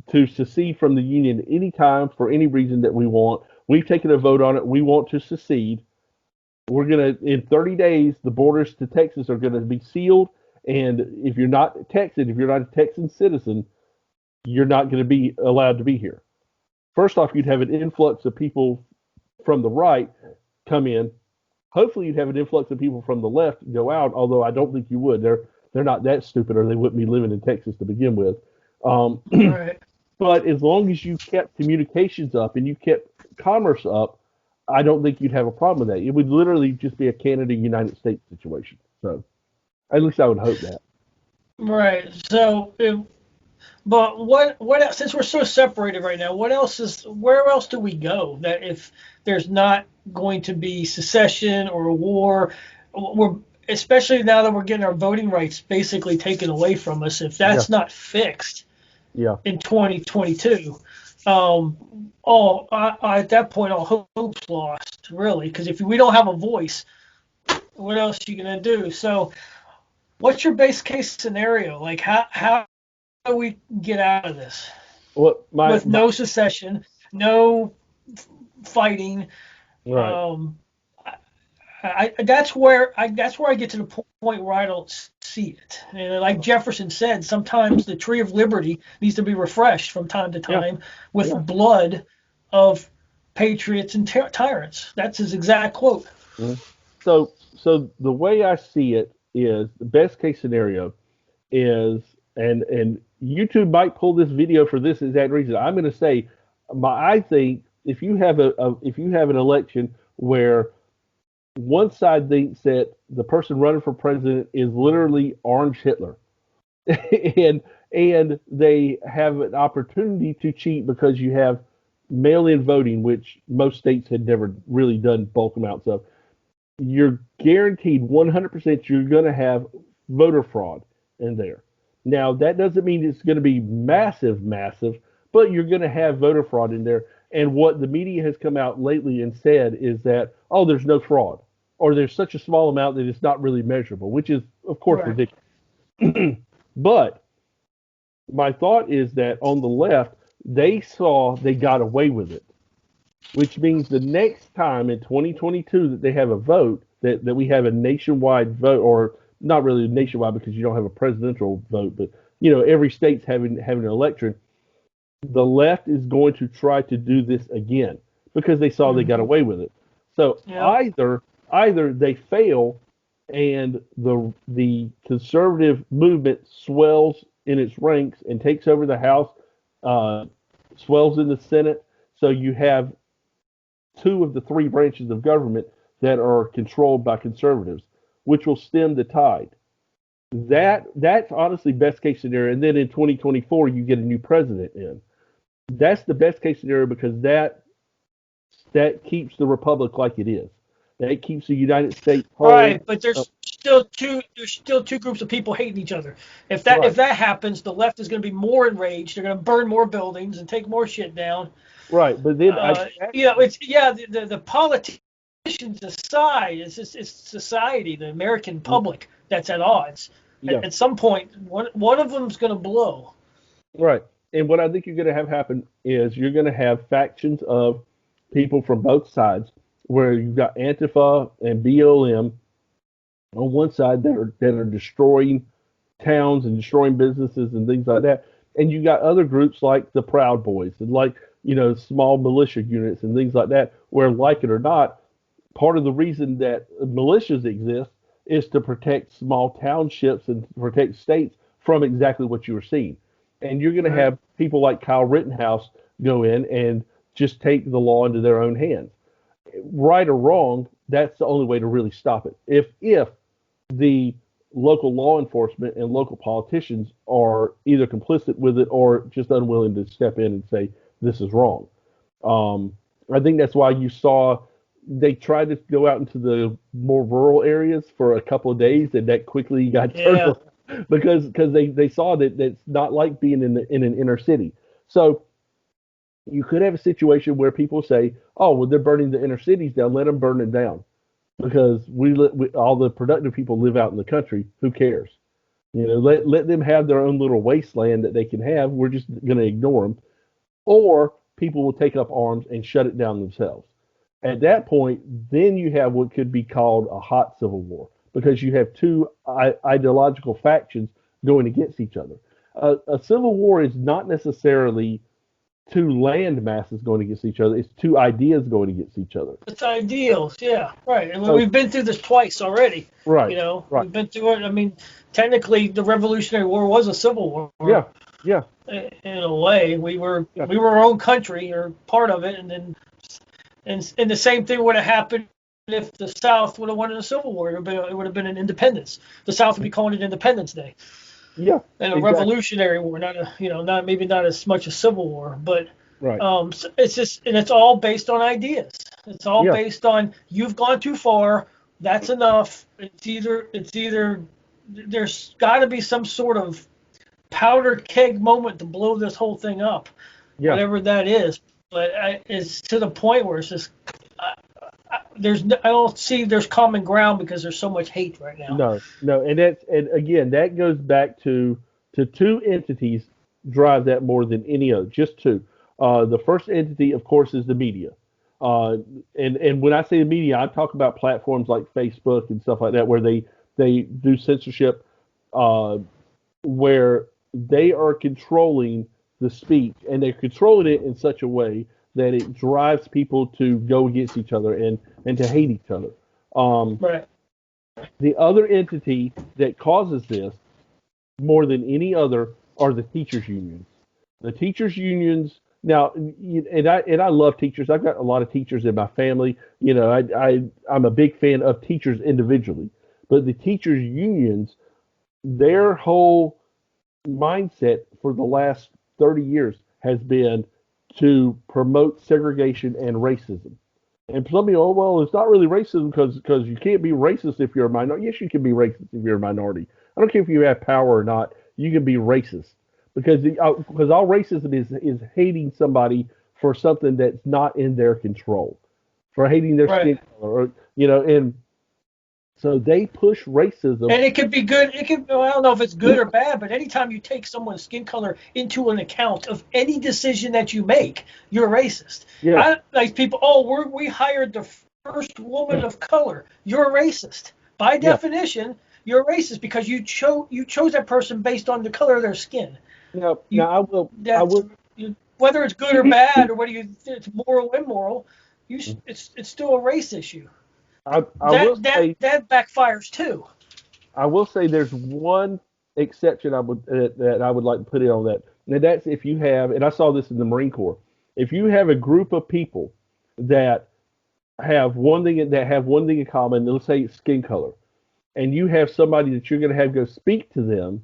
to secede from the Union anytime for any reason that we want. We've taken a vote on it. We want to secede. We're gonna in 30 days the borders to Texas are gonna be sealed. And if you're not Texan, if you're not a Texan citizen, you're not going to be allowed to be here." First off, you'd have an influx of people from the right come in. Hopefully, you'd have an influx of people from the left go out. Although I don't think you would. They're not that stupid, or they wouldn't be living in Texas to begin with. Um, Right. but as long as you kept communications up and you kept commerce up, I don't think you'd have a problem with that. It would literally just be a Canada United States situation. So at least I would hope that. Right. So, but what else, since we're so separated right now, where else do we go that if there's not going to be secession or a war, we're especially now that we're getting our voting rights basically taken away from us, if Yeah, that's not fixed yeah. in 2022, at that point, all hope's lost, really, because if we don't have a voice, what else are you gonna do? So, what's your base case scenario? Like, how do we get out of this What my with no secession, no fighting? right. Um, that's where I get to the point where I don't see it. And like Jefferson said, sometimes the tree of liberty needs to be refreshed from time to Yeah. time with Yeah. blood of patriots and tyrants. That's his exact quote. Mhm. So the way I see it is the best case scenario is, and YouTube might pull this video for this exact reason. I'm going to say, I think if you have if you have an election where one side thinks that the person running for president is literally Orange Hitler, and they have an opportunity to cheat because you have mail-in voting, which most states had never really done bulk amounts of. You're guaranteed 100% you're going to have voter fraud in there. Now, that doesn't mean it's going to be massive, massive, but you're going to have voter fraud in there. And what the media has come out lately and said is that, oh, there's no fraud, or there's such a small amount that it's not really measurable, which is, of course, Right. ridiculous. But my thought is that on the left, they saw they got away with it, which means the next time in 2022 that they have a vote, that we have a nationwide vote, or not really nationwide because you don't have a presidential vote, but every state's having an election. The left is going to try to do this again because they saw they got Mm-hmm. away with it. So Yeah. either they fail and the conservative movement swells in its ranks and takes over the House, uh, swells in the Senate. So you have two of the three branches of government that are controlled by conservatives, which will stem the tide. That's honestly best case scenario. And then in 2024, you get a new president in. That's the best case scenario because that keeps the republic like it is. That keeps the United States whole. Right, but Uh, there's still two groups of people hating each other. If that right, if that happens, the left is going to be more enraged. They're going to burn more buildings and take more shit down. right. But then It's the politicians aside, it's society, the American public that's at odds. yeah, At some point, one of them's going to blow. right. And what I think you're going to have happen is you're going to have factions of people from both sides, where you've got Antifa and BLM on one side that are destroying towns and destroying businesses and things like that, and you got other groups like the Proud Boys and like small militia units and things like that, where like it or not, part of the reason that militias exist is to protect small townships and protect states from exactly what you were seeing. And you're going to Right. have people like Kyle Rittenhouse go in and just take the law into their own hands. Right or wrong, that's the only way to really stop it. If the local law enforcement and local politicians are either complicit with it or just unwilling to step in and say this is wrong. Um, I think that's why you saw they tried to go out into the more rural areas for a couple of days, and that quickly got turned Yeah. around because they saw that that's not like being in an inner city. So you could have a situation where people say, "Oh, well, they're burning the inner cities down. Let them burn it down," because all the productive people live out in the country. Who cares? Let them have their own little wasteland that they can have. We're just going to ignore them, or people will take up arms and shut it down themselves. At that point, then you have what could be called a hot civil war because you have two ideological factions going against each other. A civil war is not necessarily two land masses going against each other; it's two ideas going against each other. It's ideals, yeah, right. And So, we've been through this twice already. right, right, We've been through it. I mean, technically, the Revolutionary War was a civil war yeah, yeah, in a way. We were yeah, we were our own country or part of it, and then and the same thing would have happened if the South would have won in a civil war. It would have been an independence. The South would be calling it Independence Day yeah, and a exactly, Revolutionary War, not maybe not as much a civil war, but right, so it's just, and it's all based on ideas. It's all yeah, based on you've gone too far. That's enough. It's either there's got to be some sort of powder keg moment to blow this whole thing up, yeah. whatever that is. But it's to the point where it's just I don't see there's common ground because there's so much hate right now. No, no, and again that goes back to to two entities drive that more than any other. Just two. The first entity, of course, is the media. Uh, and when I say the media, I talk about platforms like Facebook and stuff like that, where they do censorship, uh, where they are controlling the speech, and they're controlling it in such a way that it drives people to go against each other and to hate each other. Um, Right. the other entity that causes this more than any other are the teachers unions. The teachers unions now, and I love teachers. I've got a lot of teachers in my family. I'm a big fan of teachers individually, but the teachers unions, their whole mindset for the last 30 years has been to promote segregation and racism. And some people, oh well, it's not really racism because you can't be racist if you're a minority. Yes, you can be racist if you're a minority. I don't care if you have power or not. You can be racist because all racism is hating somebody for something that's not in their control, for hating their Right. skin color, and so they push racism. And it could be good. It could. Well, I don't know if it's good or bad, but anytime you take someone's skin color into an account of any decision that you make, you're racist. Yeah, I like people. Oh, we hired the first woman of color. You're a racist by yeah. definition. You're a racist because you chose that person based on the color of their skin. Now You I that's will, whether it's good or bad or whether it's moral or immoral. It's still a race issue. I will say That backfires too. I will say there's one exception that I would like to put in on that. Now that's if you have, and I saw this in the Marine Corps, if you have a group of people that have one thing in common, let's say it's skin color, and you have somebody that you're going to have go speak to them.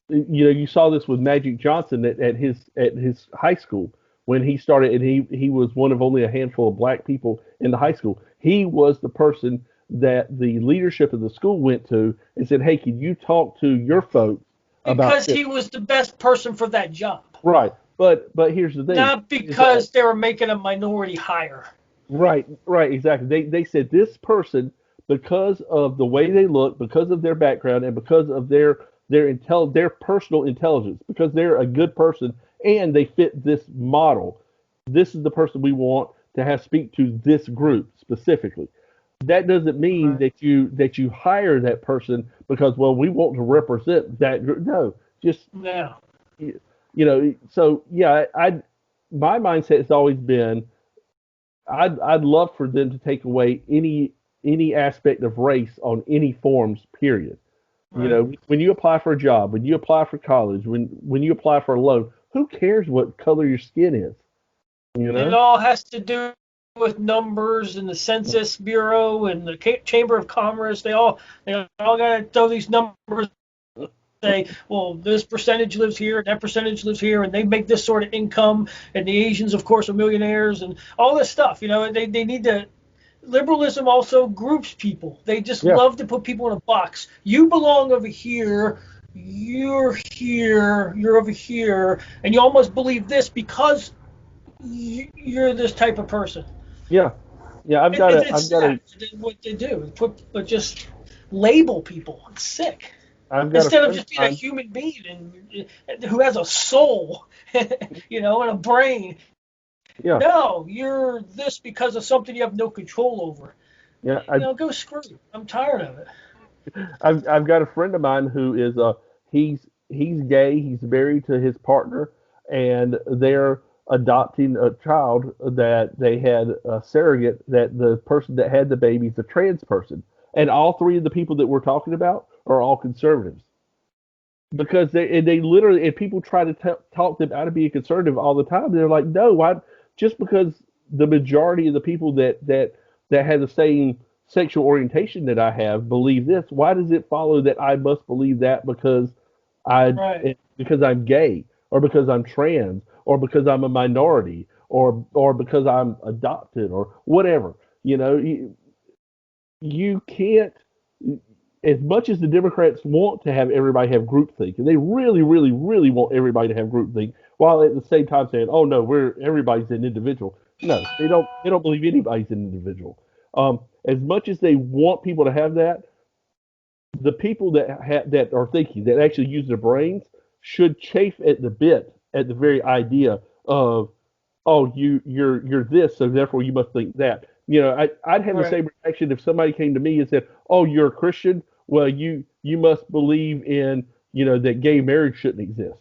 You saw this with Magic Johnson at his high school when he started, and he was one of only a handful of black people in the high school. He was the person that the leadership of the school went to and said, "Hey, can you talk to your folks about Because this?" he was the best person for that job, Right, but here's the thing: not is that because they were making a minority hire. right, exactly. They said this person, because of the way they look, because of their background, and because of their personal intelligence, because they're a good person and they fit this model. This is the person we want to have speak to this group specifically. That doesn't mean Right. that you hire that person because, well, we want to represent that group. No, just Yeah. So yeah, my mindset has always been I'd love for them to take away any aspect of race on any forms, period. Right. When you apply for a job, when you apply for college, when you apply for a loan, who cares what color your skin is? You It know? all has to do with numbers and the Census Bureau and the Chamber of Commerce. They all got to throw these numbers. Say, well, this percentage lives here, that percentage lives here, and they make this sort of income, and the Asians, of course, are millionaires, and all this stuff. They need to. Liberalism also groups people. They just Yeah, love to put people in a box. You belong over here. You're here. You're over here, and you almost believe this because you're this type of person. yeah, yeah. I've It, got it, a it's I've got sad a what they do. But just label people. It's sick. I've got a Instead of friend of just being a mine. human being who has a soul, and a brain. Yeah, No, you're this because of something you have no control over. yeah. Go screw. I'm tired of it. I've got a friend of mine who is he's gay. He's married to his partner, and they're adopting a child that they had a surrogate, that the person that had the baby is a trans person, and all three of the people that we're talking about are all conservatives because they literally, and people try to talk them out of being conservative all the time. They're like, no, why? Just because the majority of the people that have the same sexual orientation that I have believe this, why does it follow that I must believe that I Right. because I'm gay or because I'm trans or because I'm a minority or because I'm adopted or whatever? You can't, as much as the Democrats want to have everybody have groupthink, and they really, really, really want everybody to have groupthink, while at the same time saying, "Oh no, everybody's an individual." No, they don't. They don't believe anybody's an individual. As much as they want people to have that, the people that are thinking, that actually use their brains, should chafe at the bit at the very idea of, oh, you're this, so therefore you must think that. I'd have the Right. same reaction if somebody came to me and said, oh, you're a Christian, well, you must believe in, that gay marriage shouldn't exist.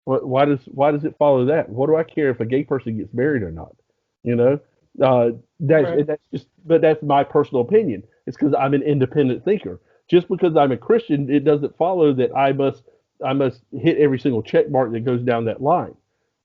Why does it follow that? What do I care if a gay person gets married or not? You know, Right. that's just, but that's my personal opinion. It's because I'm an independent thinker. Just because I'm a Christian, it doesn't follow that I must hit every single check mark that goes down that line.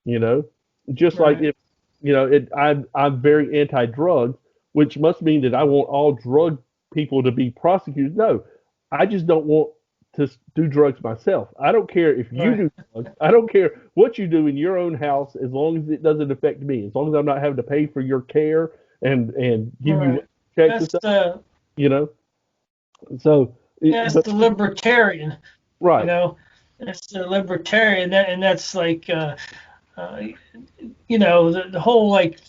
You know, just like Right. if I'm very anti-drug, which must mean that I want all drug people to be prosecuted. No, I just don't want to do drugs myself. I don't care if you Right. do drugs. I don't care what you do in your own house, as long as it doesn't affect me. As long as I'm not having to pay for your care and give you Right. checks and That's stuff. the You know. So, that's but the libertarian. You right. know, that's the libertarian. And that's like uh, the whole like.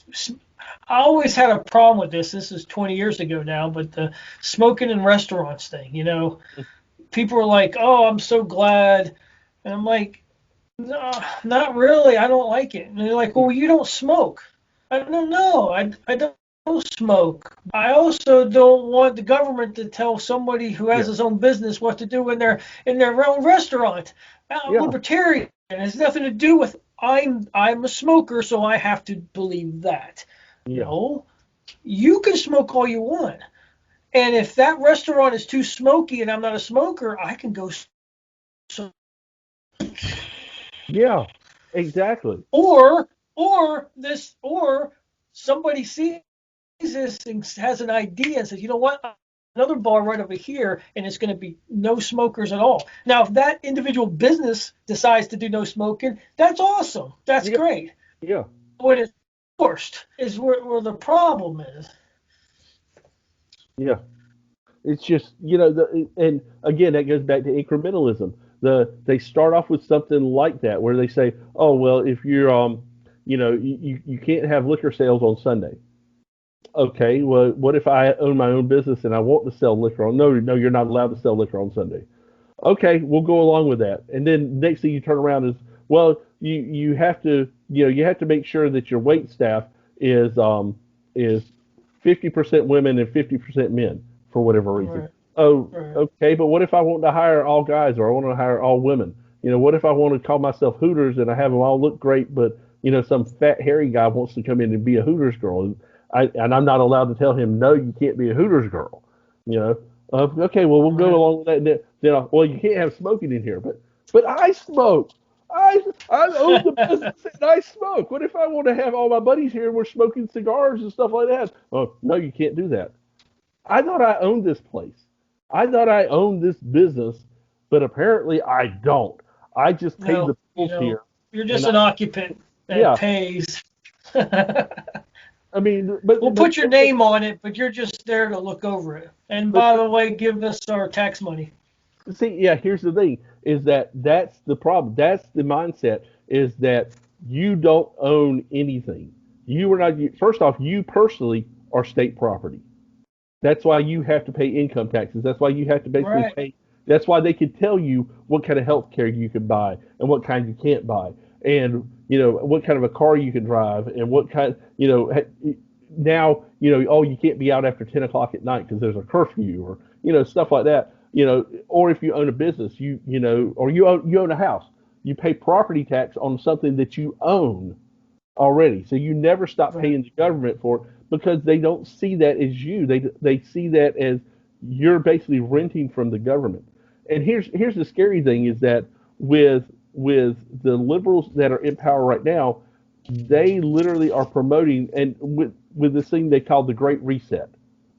I always had a problem with this. This is 20 years ago now, but the smoking in restaurants thing. People are like, "Oh, I'm so glad," and I'm like, "No, not really. I don't like it." And they're like, "Well, you don't smoke." I don't know. I don't smoke. I also don't want the government to tell somebody who has Yeah. his own business what to do in their own restaurant. I'm Yeah. libertarian. It has nothing to do with I'm a smoker, so I have to believe that. Yeah. No, you can smoke all you want. And if that restaurant is too smoky and I'm not a smoker, I can go. Yeah. Exactly. Or somebody sees this and has an idea and says, you know what, another bar right over here, and it's going to be no smokers at all. Now, if that individual business decides to do no smoking, that's awesome. That's Yeah. great. Yeah. When it's forced is where the problem is. Yeah. It's just, and again, that goes back to incrementalism. They start off with something like that, where they say, oh, well, if you're, you can't have liquor sales on Sunday. Okay, well, what if I own my own business and I want to sell liquor on? No, no, you're not allowed to sell liquor on Sunday. Okay, we'll go along with that. And then next thing you turn around is, well, you have to make sure that your wait staff is 50% women and 50% men for whatever reason. Right, Oh, right, okay, but what if I want to hire all guys or I want to hire all women? What if I want to call myself Hooters and I have them all look great, but some fat hairy guy wants to come in and be a Hooters girl, and I'm not allowed to tell him no, you can't be a Hooters girl. You know, okay, well, we'll go right. along with that. Well, you can't have smoking in here, but I smoke. I own the business and I smoke. What if I want to have all my buddies here and we're smoking cigars and stuff like that? Oh, no, you can't do that. I thought I owned this place. I thought I owned this business, but apparently I don't. I just pay the No, bills here, you're and just an occupant that yeah, pays. I mean, but We'll put your name on it, but you're just there to look over it. And but by the way, give us our tax money. see, yeah, here's the thing: is that's the problem. That's the mindset: is that you don't own anything. You are not. First off, you personally are state property. That's why you have to pay income taxes. That's why you have to basically Right. pay. That's why they can tell you what kind of health care you can buy and what kind you can't buy, and what kind of a car you can drive and what kind. Now oh, you can't be out after 10 o'clock at night because there's a curfew, or stuff like that. Or if you own a business, or you own a house, you pay property tax on something that you own already. So you never stop Right. paying the government for it because they don't see that as you. They see that as you're basically renting from the government. And here's the scary thing is that with the liberals that are in power right now, they literally are promoting and with this thing they call the Great Reset,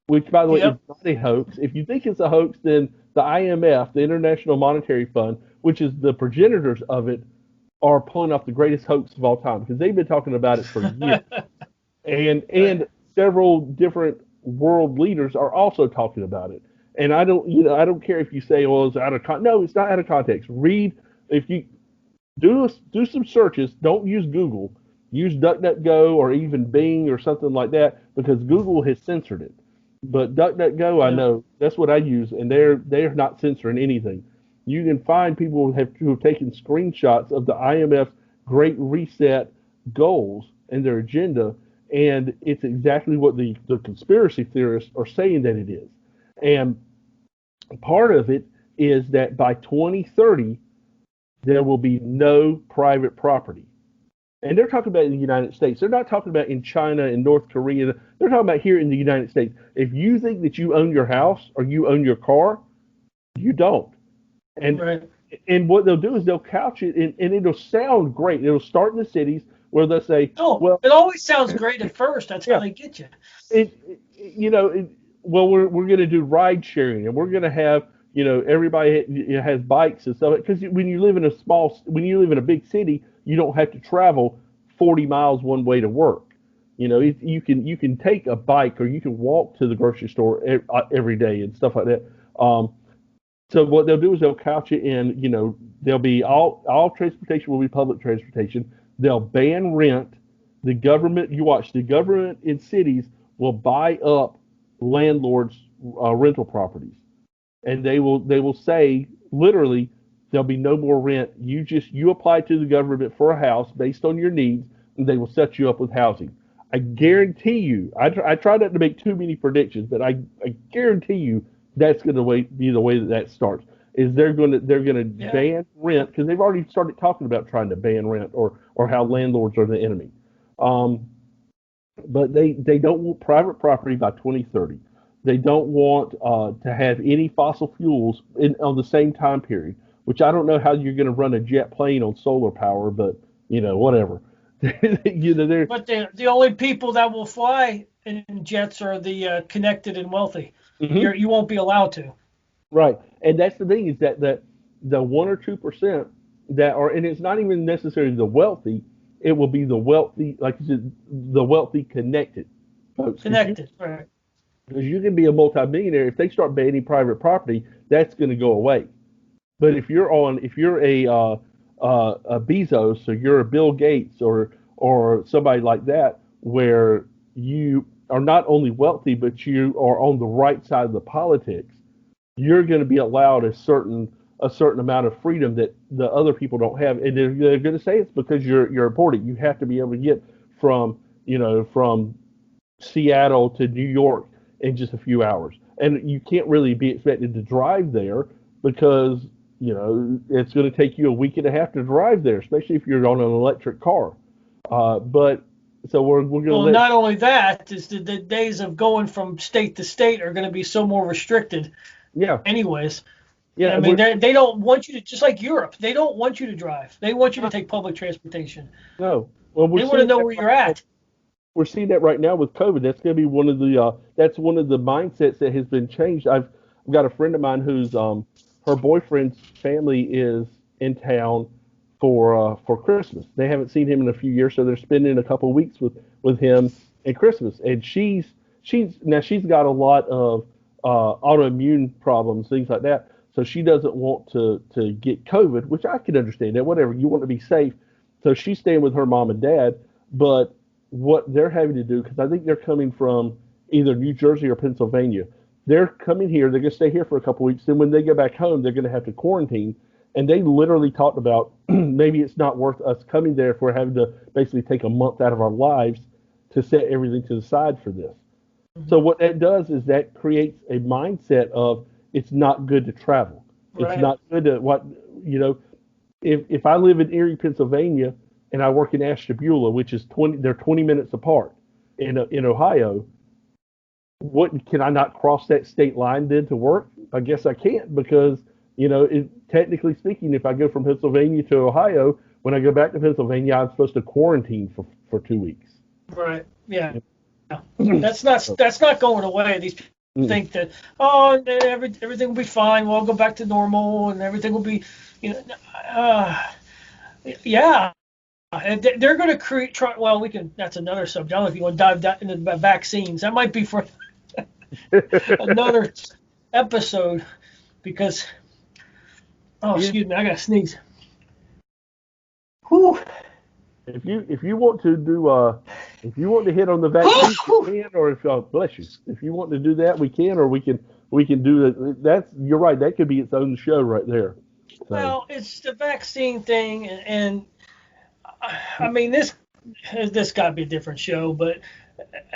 which by the way is Yep. not a hoax. If you think it's a hoax, then the IMF, the International Monetary Fund, which is the progenitors of it, are pulling off the greatest hoax of all time because they've been talking about it for years, and Right. and several different world leaders are also talking about it. And I don't care if you say, well, it's out of no, it's not out of context. Read if you do some searches. Don't use Google. Use DuckDuckGo or even Bing or something like that because Google has censored it. But DuckDuckGo, I Yep. know that's what I use, and they're not censoring anything. you can find people who have taken screenshots of the IMF's Great Reset goals and their agenda, and it's exactly what the conspiracy theorists are saying that it is. And part of it is that by 2030, there will be no private property. And they're talking about in the United States. They're not talking about in China and North Korea. They're talking about here in the United States. If you think that you own your house or you own your car, you don't. And Right. and what they'll do is they'll couch it, and it'll sound great. It'll start in the cities where they'll say, Oh, well, it always sounds great at first. That's how yeah, they get you. you know, well, we're going to do ride sharing, and we're going to have, everybody has bikes and stuff. Because when you live in a big city, you don't have to travel 40 miles one way to work. You can take a bike or you can walk to the grocery store every day and stuff like that. So what they'll do is they'll couch it in, they'll be all transportation will be public transportation. They'll ban rent. The government in cities will buy up landlords' rental properties, and they will say literally there'll be no more rent. You apply to the government for a house based on your needs, and they will set you up with housing. I guarantee you. I try not to make too many predictions, but I guarantee you that's going to be the way that starts. Is they're going to Yeah. ban rent because they've already started talking about trying to ban rent or how landlords are the enemy. Um, but they don't want private property by 2030. They don't want to have any fossil fuels on the same time period. Which I don't know how you're going to run a jet plane on solar power, but whatever. They're But the only people that will fly in jets are the connected and wealthy. Mhm. You won't be allowed to. Right, and that's the thing is that the 1 or 2% that are, and it's not even necessarily the wealthy. It will be the wealthy, like you said, the wealthy connected folks. Connected. Right. Because you can be a multimillionaire if they start banning private property, that's going to go away. But if you're a Bezos or you're a Bill Gates or somebody like that, where you are not only wealthy but you are on the right side of the politics, you're going to be allowed a certain amount of freedom that the other people don't have, and they're going to say it's because you're important. You have to be able to get from from Seattle to New York in just a few hours, and you can't really be expected to drive there because it's going to take you a week and a half to drive there, especially if you're on an electric car. But so we're going to Well, let not only that, is the days of going from state to state are going to be so more restricted. yeah Anyways, yeah I mean, they don't want you to, just like Europe, they don't want you to drive. They want you to take public transportation. no. Well, They want to know where you're at. we're seeing that right now with COVID. That's going to be that's one of the mindsets that has been changed. I've got a friend of mine who's her boyfriend's family is in town for Christmas. They haven't seen him in a few years, so they're spending a couple of weeks with him at Christmas. And she's got a lot of autoimmune problems, things like that. So she doesn't want to get COVID, which I can understand that. Whatever, you want to be safe. So she's staying with her mom and dad, but what they're having to do, because I think they're coming from either New Jersey or Pennsylvania. They're coming here. They're going to stay here for a couple of weeks. Then when they go back home, they're going to have to quarantine. And they literally talked about maybe it's not worth us coming there if we're having to basically take a month out of our lives to set everything to the side for this. So Mm-hmm. what that does is that creates a mindset of it's not good to travel. It's Right. not good to if I live in Erie, Pennsylvania, and I work in Ashtabula, which is they're 20 minutes apart in Ohio. What can I not cross that state line then to work? I guess I can't because technically speaking, if I go from Pennsylvania to Ohio, when I go back to Pennsylvania, I'm supposed to quarantine for 2 weeks. Right. Yeah. That's not going away. These people Mm-mm. think that everything will be fine. We'll go back to normal and everything will be, you know, uh, yeah. And they're going to create. Well, we can. That's another subject. I don't know if you want to dive into the vaccines. That might be for another episode because. Oh, Yeah. excuse me. I got to sneeze. Whew. If you want to do if you want to hit on the vaccine, you can, or if bless you, if you want to do that, we can, or we can do it. You're right. That could be its own show right there. So Well, it's the vaccine thing, and I mean this got to be a different show, but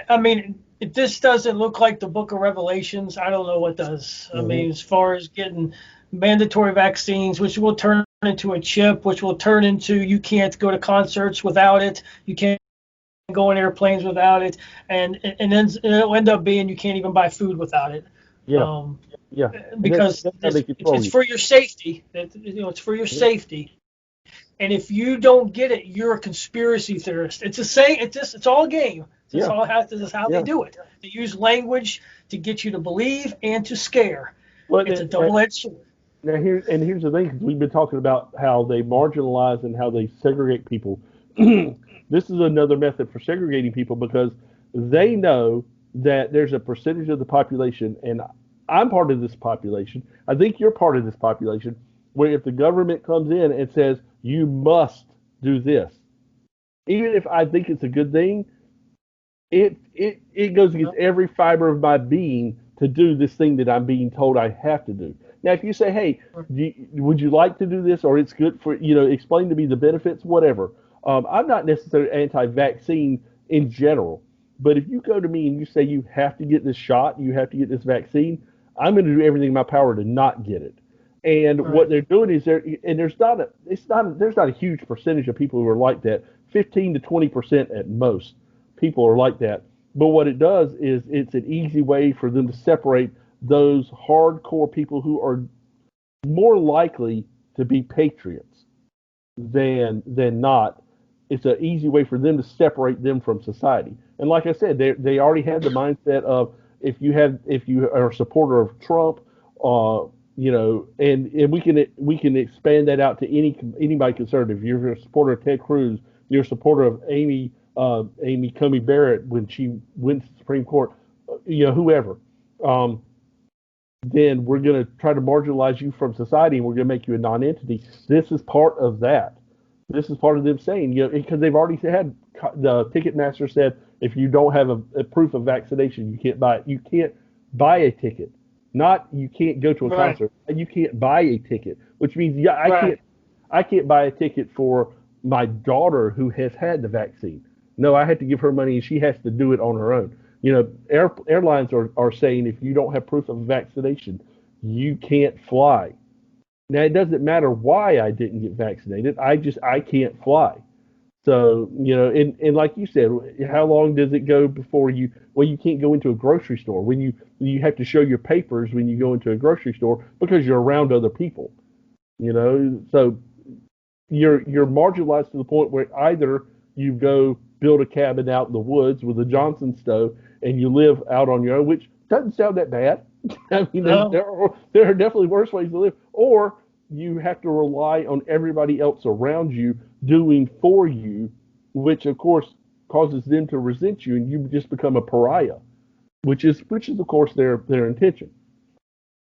I mean if this doesn't look like the Book of Revelations, I don't know what does. I mhm. mean, as far as getting mandatory vaccines, which will turn into a chip, which will turn into you can't go to concerts without it, you can't go on airplanes without it, and then it'll end up being you can't even buy food without it. Yeah, Um, yeah, and because that's how they control it's you. for your safety. It's for your Yeah, safety. And if you don't get it, you're a conspiracy theorist. It's the same. It's all a game. yeah, This is how they yeah. do it. They use language to get you to believe and to scare. Well, It's a double-edged sword. here's the thing, 'cause we've been talking about how they marginalize and how they segregate people. This is another method for segregating people because they know that there's a percentage of the population, and I'm part of this population. I think you're part of this population, where if the government comes in and says you must do this, even if I think it's a good thing, it goes against every fiber of my being to do this thing that I'm being told I have to do. Now, if you say, "Hey, would you like to do this?" or "It's good for explain to me the benefits," whatever. I'm not necessarily anti-vaccine in general, but if you go to me and you say you have to get this shot, you have to get this vaccine, I'm going to do everything in my power to not get it. And what Right. they're doing is there's not a huge percentage of people who are like that. 15 to 20% at most people are like that. But what it does is it's an easy way for them to separate those hardcore people who are more likely to be patriots than not. It's an easy way for them to separate them from society. And like I said, they already have the mindset of if you are a supporter of Trump, uh, and we can expand that out to anybody conservative. If you're a supporter of Ted Cruz, you're a supporter of Amy Coney Barrett when she went to the Supreme Court, whoever. Um, then we're going to try to marginalize you from society and we're going to make you a non-entity. This is part of that. This is part of them saying, because they've already had the Ticketmaster said if you don't have a proof of vaccination, you can't buy it. You can't buy a ticket. Not you can't go to a Right. concert. You can't buy a ticket, which means Right. I can't buy a ticket for my daughter who has had the vaccine. No, I had to give her money and she has to do it on her own. Airlines are saying if you don't have proof of vaccination, you can't fly. Now it doesn't matter why I didn't get vaccinated. I can't fly. So, and like you said, how long does it go before you can't go into a grocery store when you have to show your papers when you go into a grocery store because you're around other people, so you're marginalized to the point where either you go build a cabin out in the woods with a Johnson stove and you live out on your own, which doesn't sound that bad. I mean, No. there are definitely worse ways to live, or you have to rely on everybody else around you doing for you, which of course causes them to resent you, and you just become a pariah, which is of course their intention.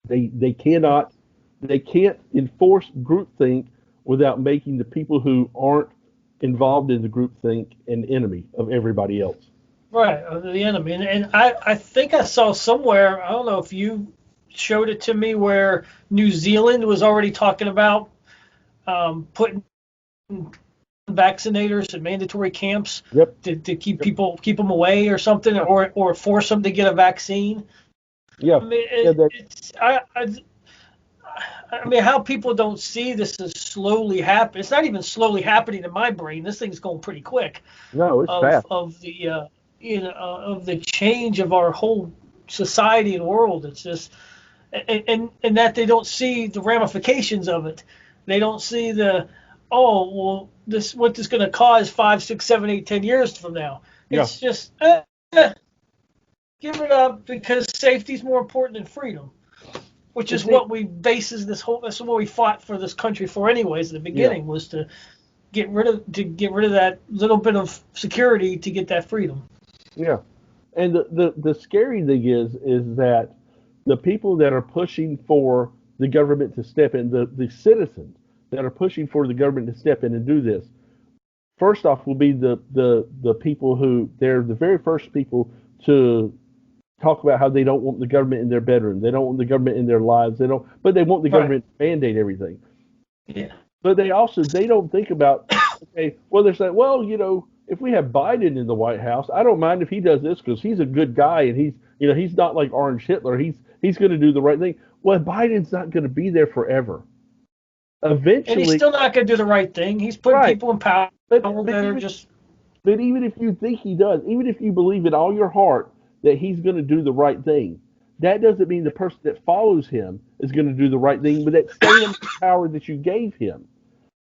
They can't enforce groupthink without making the people who aren't involved in the groupthink an enemy of everybody else. Right. The enemy. And I think I saw somewhere. I don't know if you showed it to me where New Zealand was already talking about putting vaccinators in mandatory camps Yep. to Yep. keep them away or something, Yeah. or force them to get a vaccine. Yeah. I mean, Yeah. I mean, how people don't see this as slowly happen. It's not even slowly happening in my brain. This thing's going pretty quick. No, it's fast. Of the of the change of our whole society and world. It's just and that they don't see the ramifications of it. They don't see the this what this going to cause 5, 6, 7, 8, 10 years from now. Yeah. It's just give it up because safety is more important than freedom, which And is see, what we bases this whole. That's what we fought for this country for, anyways. At the yeah. beginning was to get rid of that little bit of security to get that freedom. Yeah. And the scary thing is that the people that are pushing for the government to step in, the citizens that are pushing for the government to step in and do this, first off will be the people who they're the very first people to talk about how they don't want the government in their bedroom. They don't want the government in their lives. They don't, but they want the Right. government to mandate everything. Yeah. But they don't think about, okay, well, they're saying, well, if we have Biden in the White House, I don't mind if he does this because he's a good guy and he's not like Orange Hitler. He's going to do the right thing. Well, Biden's not going to be there forever. And he's Eventually, still not going to do the right thing. He's putting right? people in power But that are just. but even if you think he does, even if you believe in all your heart that he's going to do the right thing, that doesn't mean the person that follows him is going to do the right thing with that same power that you gave him.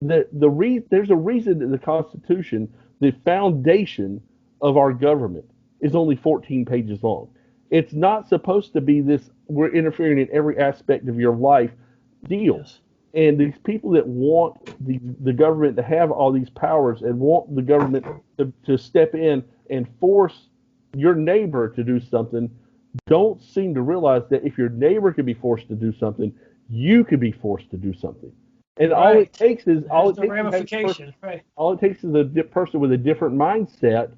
There's a reason that the Constitution, the foundation of our government, is only 14 pages long. It's not supposed to be this we're interfering in every aspect of your life deal. Yes. And these people that want the government to have all these powers and want the government to step in and force your neighbor to do something don't seem to realize that if your neighbor can be forced to do something, you can be forced to do something. And Right. all There's it the takes is ramification. Right. all it takes is a person with a different mindset,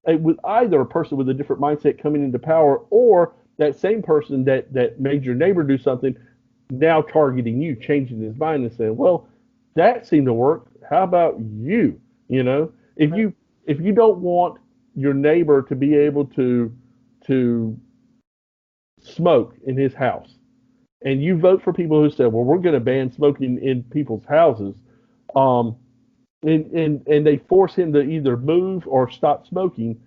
with either a person with a different mindset coming into power, or that same person that made your neighbor do something now targeting you, changing his mind and saying, well, that seemed to work. How about you? If Right. you don't want your neighbor to be able to smoke in his house, and you vote for people who say, well, we're going to ban smoking in people's houses, um, and they force him to either move or stop smoking,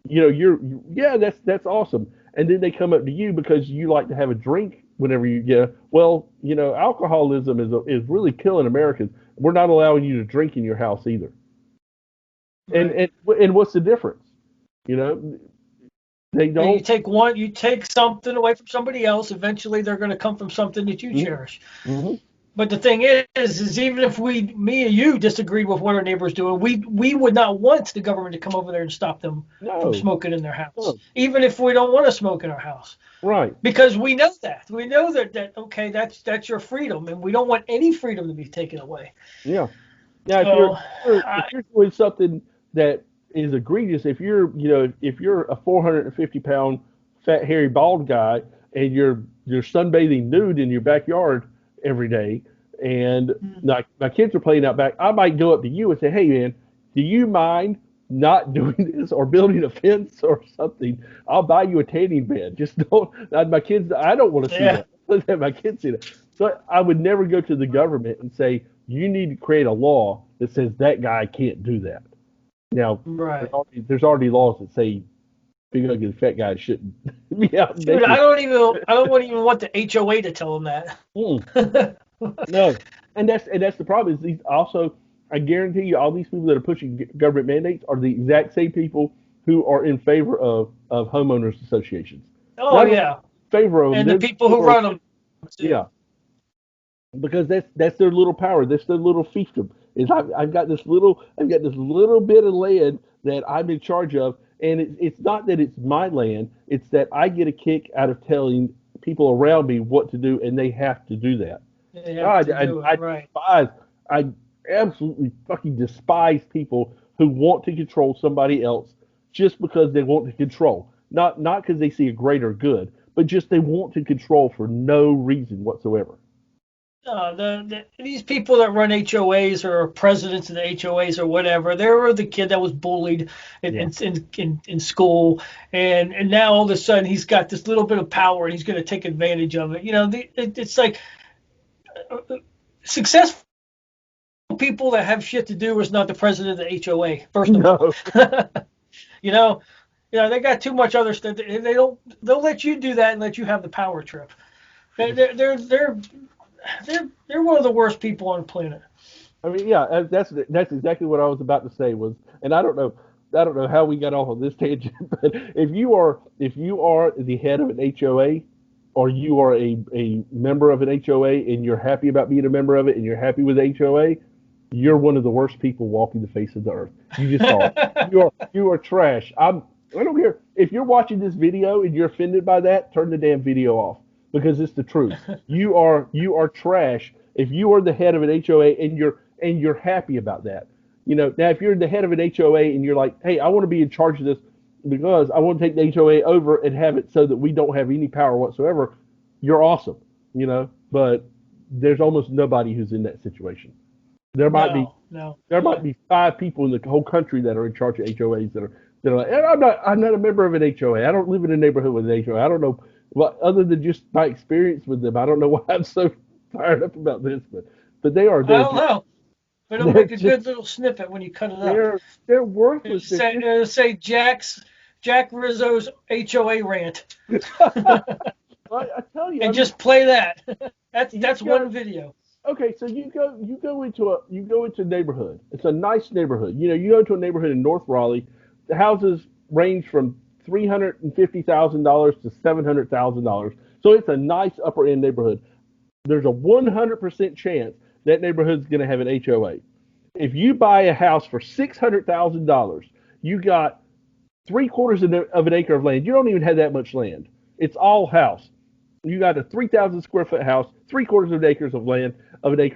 yeah, that's awesome. And then they come up to you because you like to have a drink whenever you get. Well, alcoholism is really killing Americans. We're not allowing you to drink in your house either. And Right. and and what's the difference? You know, they Yeah, don't. you take something away from somebody else. Eventually, they're going to come from something that you Mm-hmm, cherish. mm-hmm, But the thing is even if me and you disagreed with what our neighbor's doing, we would not want the government to come over there and stop them from no, smoking in their house, no, even if we don't want to smoke in our house, right. because we know that okay, that's your freedom, and we don't want any freedom to be taken away. Yeah. Now, So, if I, you're doing something that is egregious, if you're a 450-pound fat hairy bald guy and you're sunbathing nude in your backyard every day, and my kids are playing out back, I might go up to you and say, hey man, do you mind not doing this or building a fence or something? I'll buy you a tanning bed. Just don't. My kids, I don't want to see yeah, that. Let's have my kids see that. So I would never go to the government and say, you need to create a law that says that guy can't do that. Now, right. there's already laws that say big ugly fat guys shouldn't be out Dude, naked. I don't even want the HOA to tell them Mm, that. no, and that's the problem. Is these also? I guarantee you, all these people that are pushing government mandates are the exact same people who are in favor of homeowners associations. Oh Not only yeah, in favor of them, and the they're people who favor of, run them too. yeah, because that's their little power. That's their little fiefdom. Is I've got this little bit of land that I'm in charge of, and it's not that it's my land. It's that I get a kick out of telling people around me what to do, and they have to do that. They have God, to do it right. I absolutely fucking despise people who want to control somebody else just because they want to control. Not because they see a greater good, but just they want to control for no reason whatsoever. These people that run HOAs or presidents of the HOAs or whatever, they were the kid that was bullied Yeah. in school, and now all of a sudden he's got this little bit of power and he's going to take advantage of it. It's like successful people that have shit to do is not the president of the HOA. First of all, No. you know, they got too much other stuff. They'll let you do that and let you have the power trip. They're one of the worst people on the planet. I mean, yeah, that's exactly what I was about to say was, and I don't know how we got off on this tangent, but if you are the head of an HOA, or you are a member of an HOA and you're happy about being a member of it and you're happy with HOA, you're one of the worst people walking the face of the earth. You just are. You are trash. I don't care if you're watching this video and you're offended by that. Turn the damn video off because it's the truth. You are trash if you are the head of an HOA and you're happy about that. Now if you're the head of an HOA and you're like, hey, I want to be in charge of this because I want to take the HOA over and have it so that we don't have any power whatsoever, you're awesome. But there's almost nobody who's in that situation. There might be No, no. there might be 5 people in the whole country that are in charge of HOAs that are like, and I'm not a member of an HOA. I don't live in a neighborhood with an HOA. I don't know what other than just my experience with them. I don't know why I'm so fired up about this, but they are I don't know, but it'll they're make a just good little snippet when you cut it up. they're worthless. They're just It'll say Jack Rizzo's HOA rant, I tell you, and I mean, just play that. you That's go one video. okay, so you go into a neighborhood. It's a nice neighborhood. You go to a neighborhood in North Raleigh. The houses range from $350,000 to $700,000. So it's a nice upper end neighborhood. There's a 100% chance that neighborhood's going to have an HOA. If you buy a house for $600,000, you got 3/4 of an acre of land. You don't even have that much land. It's all house. You got a 3,000 square foot house, 3/4 of an acre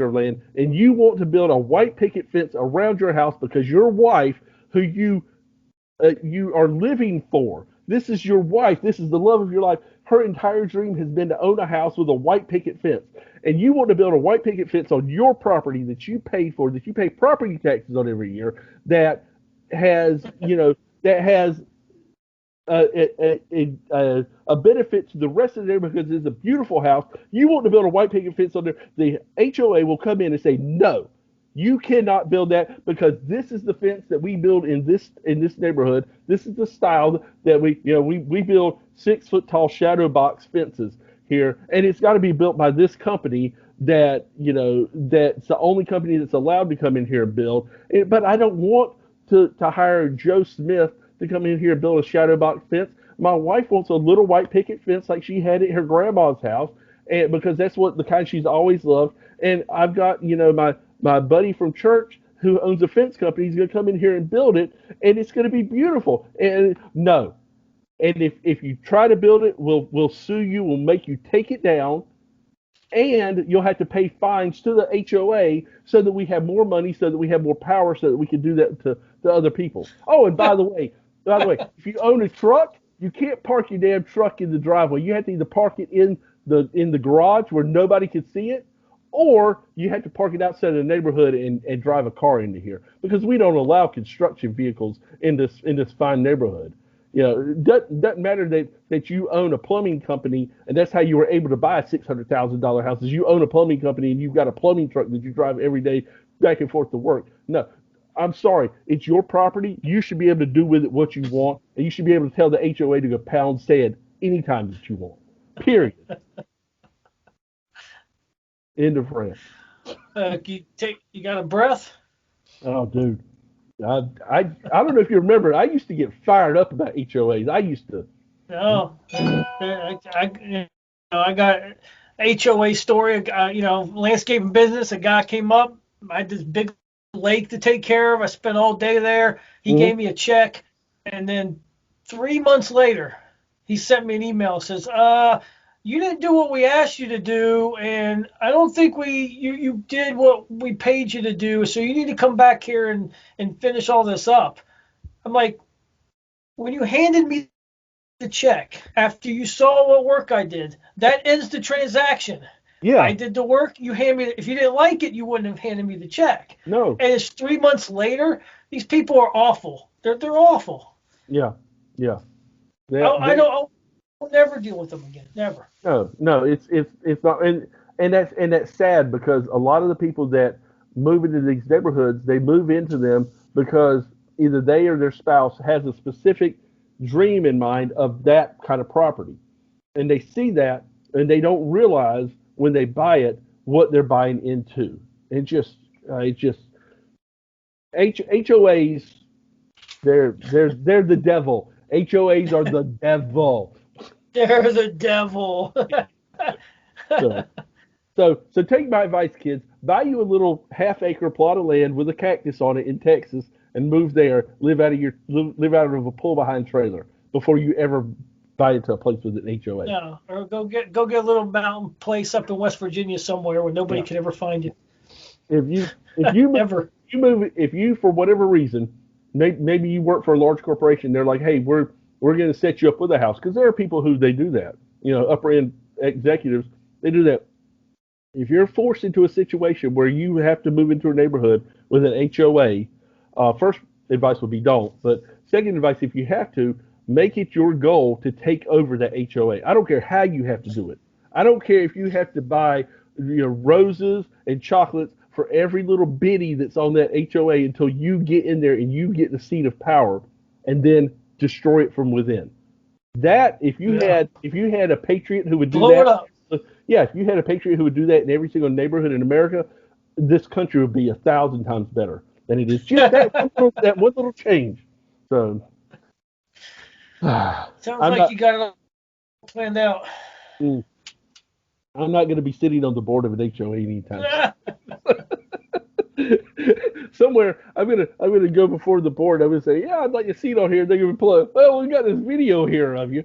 of land, and you want to build a white picket fence around your house because your wife, who you are living for, this is your wife, this is the love of your life. Her entire dream has been to own a house with a white picket fence, and you want to build a white picket fence on your property that you pay for, that you pay property taxes on every year, that has that has a benefit to the rest of the neighborhood because it's a beautiful house. You want to build a white picket fence on there. The HOA will come in and say, no, you cannot build that because this is the fence that we build in this neighborhood. This is the style that we build 6 foot tall shadow box fences here, and it's got to be built by this company that's the only company that's allowed to come in here and build. But I don't want to hire Joe Smith to come in here and build a shadow box fence. My wife wants a little white picket fence like she had at her grandma's house, and because that's the kind she's always loved. And I've got my buddy from church who owns a fence company. He's going to come in here and build it, and it's going to be beautiful. And no, and if you try to build it, we'll sue you. We'll make you take it down, and you'll have to pay fines to the HOA so that we have more money, so that we have more power, so that we can do that to other people. Oh, and by the way, if you own a truck, you can't park your damn truck in the driveway. You have to either park it in the garage where nobody can see it, or you have to park it outside of the neighborhood and drive a car into here because we don't allow construction vehicles in this fine neighborhood. It doesn't matter that you own a plumbing company and that's how you were able to buy a $600,000 house. Is you own a plumbing company and you've got a plumbing truck that you drive every day back and forth to work. No, I'm sorry. It's your property. You should be able to do with it what you want, and you should be able to tell the HOA to go pound sand anytime that you want. Period. End of rant. You got a breath? Oh, dude. I don't know if you remember. I used to get fired up about HOAs. I used to. No, I got HOA story. Landscaping business. A guy came up. I had this big lake to take care of. I spent all day there. He Mhm. gave me a check, and then 3 months later, he sent me an email. Says, you didn't do what we asked you to do, and I don't think you did what we paid you to do. So you need to come back here and finish all this up." I'm like, when you handed me the check after you saw what work I did, that ends the transaction. I Yeah. did the work. You hand me. If you didn't like it, you wouldn't have handed me the check. No. And it's 3 months later. These people are awful. They're awful. Yeah. Yeah. I don't. I'll never deal with them again. Never. No. It's not, and that's sad because a lot of the people that move into these neighborhoods, they move into them because either they or their spouse has a specific dream in mind of that kind of property, and they see that, and they don't realize when they buy it what they're buying into. It just HOAs. They're the devil. HOAs are the devil. They're the devil. So, so take my advice, kids. Buy you a little half-acre plot of land with a cactus on it in Texas, and move there. Live out of a pull-behind trailer before you ever buy into a place with an HOA. No, or go get a little mountain place up in West Virginia somewhere where nobody Yeah. can ever find you. If you move, if you for whatever reason, maybe you work for a large corporation, they're like, hey, we're going to set you up with a house, because there are people who they do that. Upper end executives, they do that. if you're forced into a situation where you have to move into a neighborhood with an HOA, first advice would be don't. But second advice, if you have to, make it your goal to take over the HOA. I don't care how you have to do it. I don't care if you have to buy roses and chocolates for every little bitty that's on that HOA until you get in there and you get the seat of power, and then destroy it from within. That Yeah. if you had a patriot who would do Blow it that, up. yeah, if you had a patriot who would do that in every single neighborhood in America, this country would be 1,000 times better than it is. Just that one little change. So Sounds I'm like not you got it all planned out. mm, I'm not going to be sitting on the board of an HOA anytime soon. Somewhere I'm gonna go before the board. I'm gonna say, yeah, I'd like a seat on here. They're gonna play. Well, we got this video here of you.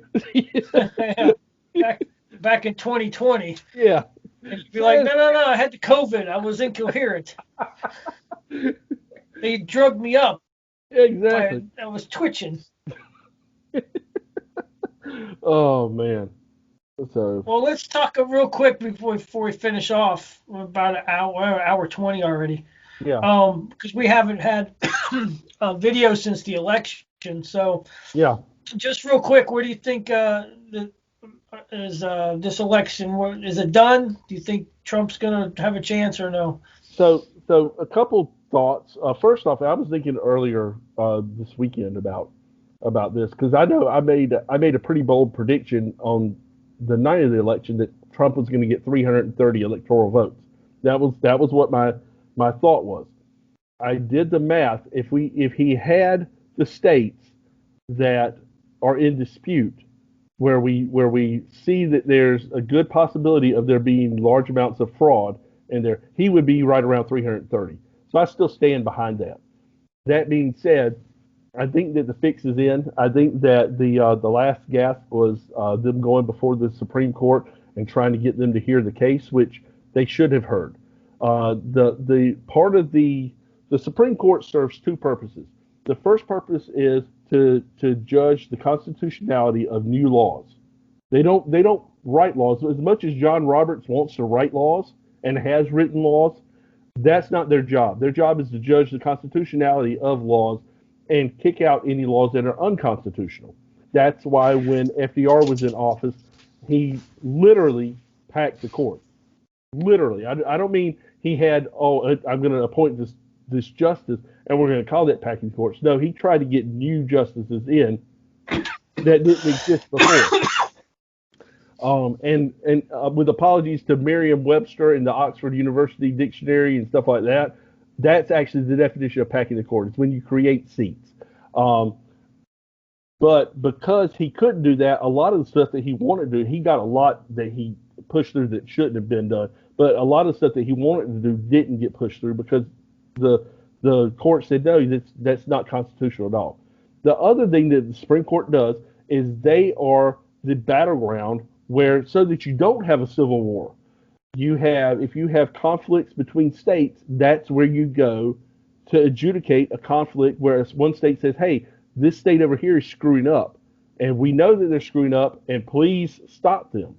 Yeah. Back in 2020. Yeah. And you'd be like, no, no, no, I had the COVID. I was incoherent. They drugged me up. Exactly. I was twitching. Oh man. So Well, let's talk real quick before we finish off. We're about an hour 20 already. yeah, Because we haven't had a video since the election. So yeah. just real quick, where do you think is this election? Is it done? Do you think Trump's gonna have a chance or no? So a couple thoughts. First off, I was thinking earlier this weekend about this because I know I made a pretty bold prediction on the night of the election that Trump was going to get 330 electoral votes. That was what my thought was. I did the math. If he had the states that are in dispute, where we see that there's a good possibility of there being large amounts of fraud in there, he would be right around 330. So I still stand behind that. That being said, I think that the fix is in. I think that the last gasp was them going before the Supreme Court and trying to get them to hear the case, which they should have heard. The part of the Supreme Court serves two purposes. The first purpose is to judge the constitutionality of new laws. They don't write laws as much as John Roberts wants to write laws and has written laws. That's not their job. Their job is to judge the constitutionality of laws and kick out any laws that are unconstitutional. That's why when FDR was in office, he literally packed the court. Literally, I don't mean he had, oh, I'm going to appoint this justice and we're going to call that packing courts. No, he tried to get new justices in that didn't exist before. And with apologies to Merriam-Webster and the Oxford University Dictionary and stuff like that, that's actually the definition of packing the court. It's when you create seats. Um, but because he couldn't do that, a lot of the stuff that he wanted to do, he got a lot that he pushed through that shouldn't have been done. But a lot of stuff that he wanted to do didn't get pushed through because the the court said no, that's not constitutional at all. The other thing that the Supreme Court does is they are the battleground where so that you don't have a civil war. You have if you have conflicts between states, that's where you go to adjudicate a conflict where one state says, hey, this state over here is screwing up, and we know that they're screwing up, and please stop them.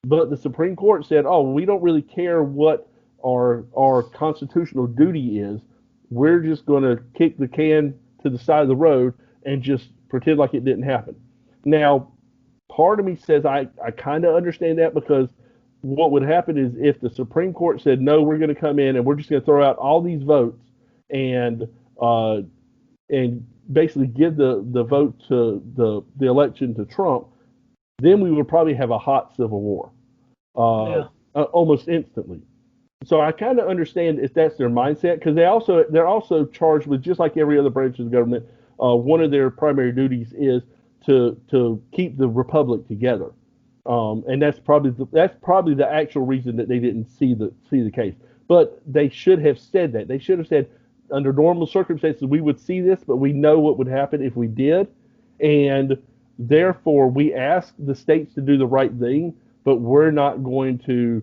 But the Supreme Court said, oh, we don't really care what our constitutional duty is. We're just going to kick the can to the side of the road and just pretend like it didn't happen. Now, part of me says I kind of understand that because what would happen is if the Supreme Court said, no, we're going to come in and we're just going to throw out all these votes and uh, and basically give the vote to the election to Trump, then we would probably have a hot civil war Yeah. almost instantly. So I kind of understand if that's their mindset because they're also charged with just like every other branch of the government. One of their primary duties is to keep the republic together, and that's probably the actual reason that they didn't see the case. But they should have said that. They should have said under normal circumstances we would see this, but we know what would happen if we did, and therefore we ask the states to do the right thing, but we're not going to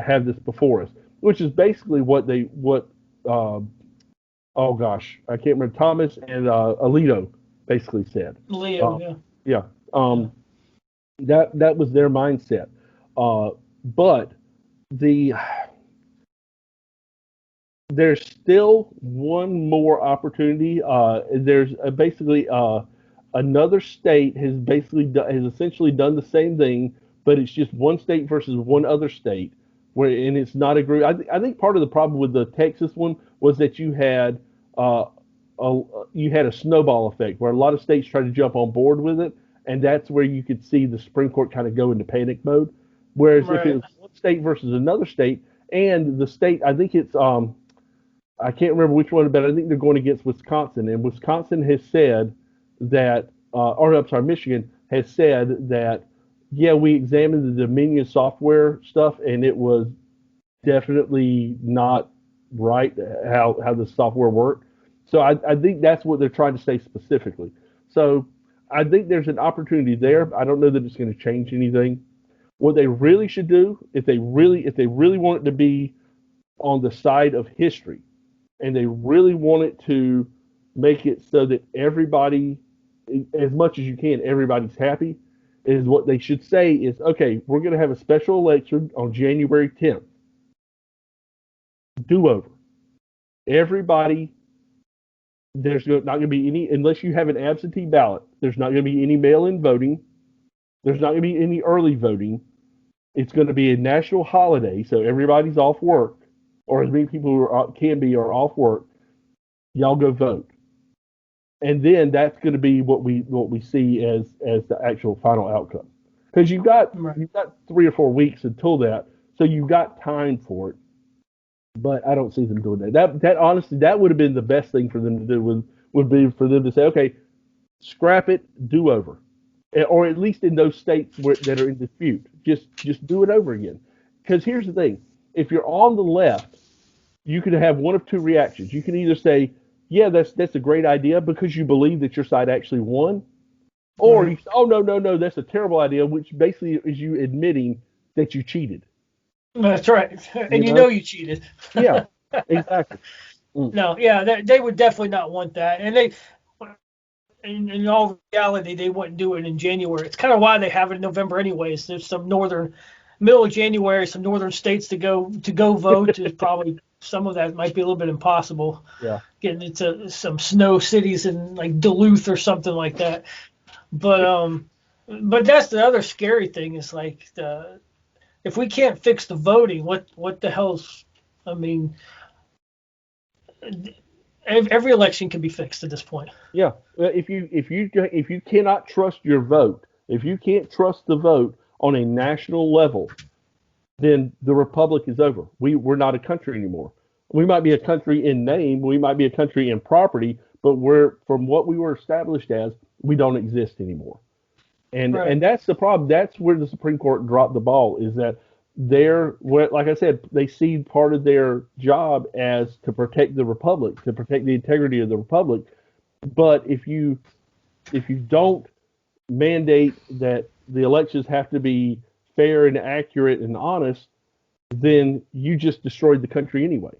have this before us, which is basically what uh, oh gosh, I can't remember Thomas and Alito basically said. Leo, Uh, yeah. yeah, Yeah. that was their mindset. But the there's still one more opportunity. There's basically another state has essentially done the same thing, but it's just one state versus one other state, where and it's not a group. I think part of the problem with the Texas one was that uh, you had a snowball effect where a lot of states tried to jump on board with it, and that's where you could see the Supreme Court kind of go into panic mode. Whereas if it Right. was one state versus another state, and the state, I think it's I can't remember which one, but I think they're going against Wisconsin, and Wisconsin has said that, or I'm sorry, Michigan has said that, yeah, we examined the Dominion software stuff, and it was definitely not right how the software worked. So I think that's what they're trying to say specifically. So I think there's an opportunity there. I don't know that it's going to change anything. What they really should do, if they really want it to be on the side of history, and they really want it to make it so that everybody, as much as you can, everybody's happy, is what they should say is, okay, we're going to have a special election on January 10th. Do over. Everybody, there's not going to be any, unless you have an absentee ballot, there's not going to be any mail in voting. There's not going to be any early voting. It's going to be a national holiday, so everybody's off work, or as many people who can be are off work. Y'all go vote, and then that's going to be what we see as the actual final outcome. Because Right. you've got 3 or 4 weeks until that, so you've got time for it. But I don't see them doing that. That honestly, that would have been the best thing for them to do. Would be for them to say, okay, scrap it, do over, or at least in those states that are in dispute, just do it over again. Because here's the thing: if you're on the left, you can have one of two reactions. You can either say, "Yeah, that's a great idea," because you believe that your side actually won, or Right. you say, "Oh, no, no, no, that's a terrible idea," which basically is you admitting that you cheated. That's right. You And you know? know you cheated. Yeah, exactly. Mm. No, yeah, they would definitely not want that. And in all reality, they wouldn't do it in January. It's kind of why they have it in November, anyways. There's some middle of January, some northern states to go vote is probably some of that might be a little bit impossible. Yeah. Getting into some snow cities in like Duluth or something like that. But that's the other scary thing is like if we can't fix the voting, what the hell's I mean, every election can be fixed at this point. Yeah, if you cannot trust your vote, if you can't trust the vote on a national level, then the republic is over. We're not a country anymore. We might be a country in name, we might be a country in property, but we're from what we were established as, we don't exist anymore. And Right. that's the problem. That's where the Supreme Court dropped the ball. Is that like I said, they see part of their job as to protect the republic, to protect the integrity of the republic. But if you don't mandate that the elections have to be fair and accurate and honest, then you just destroyed the country anyway.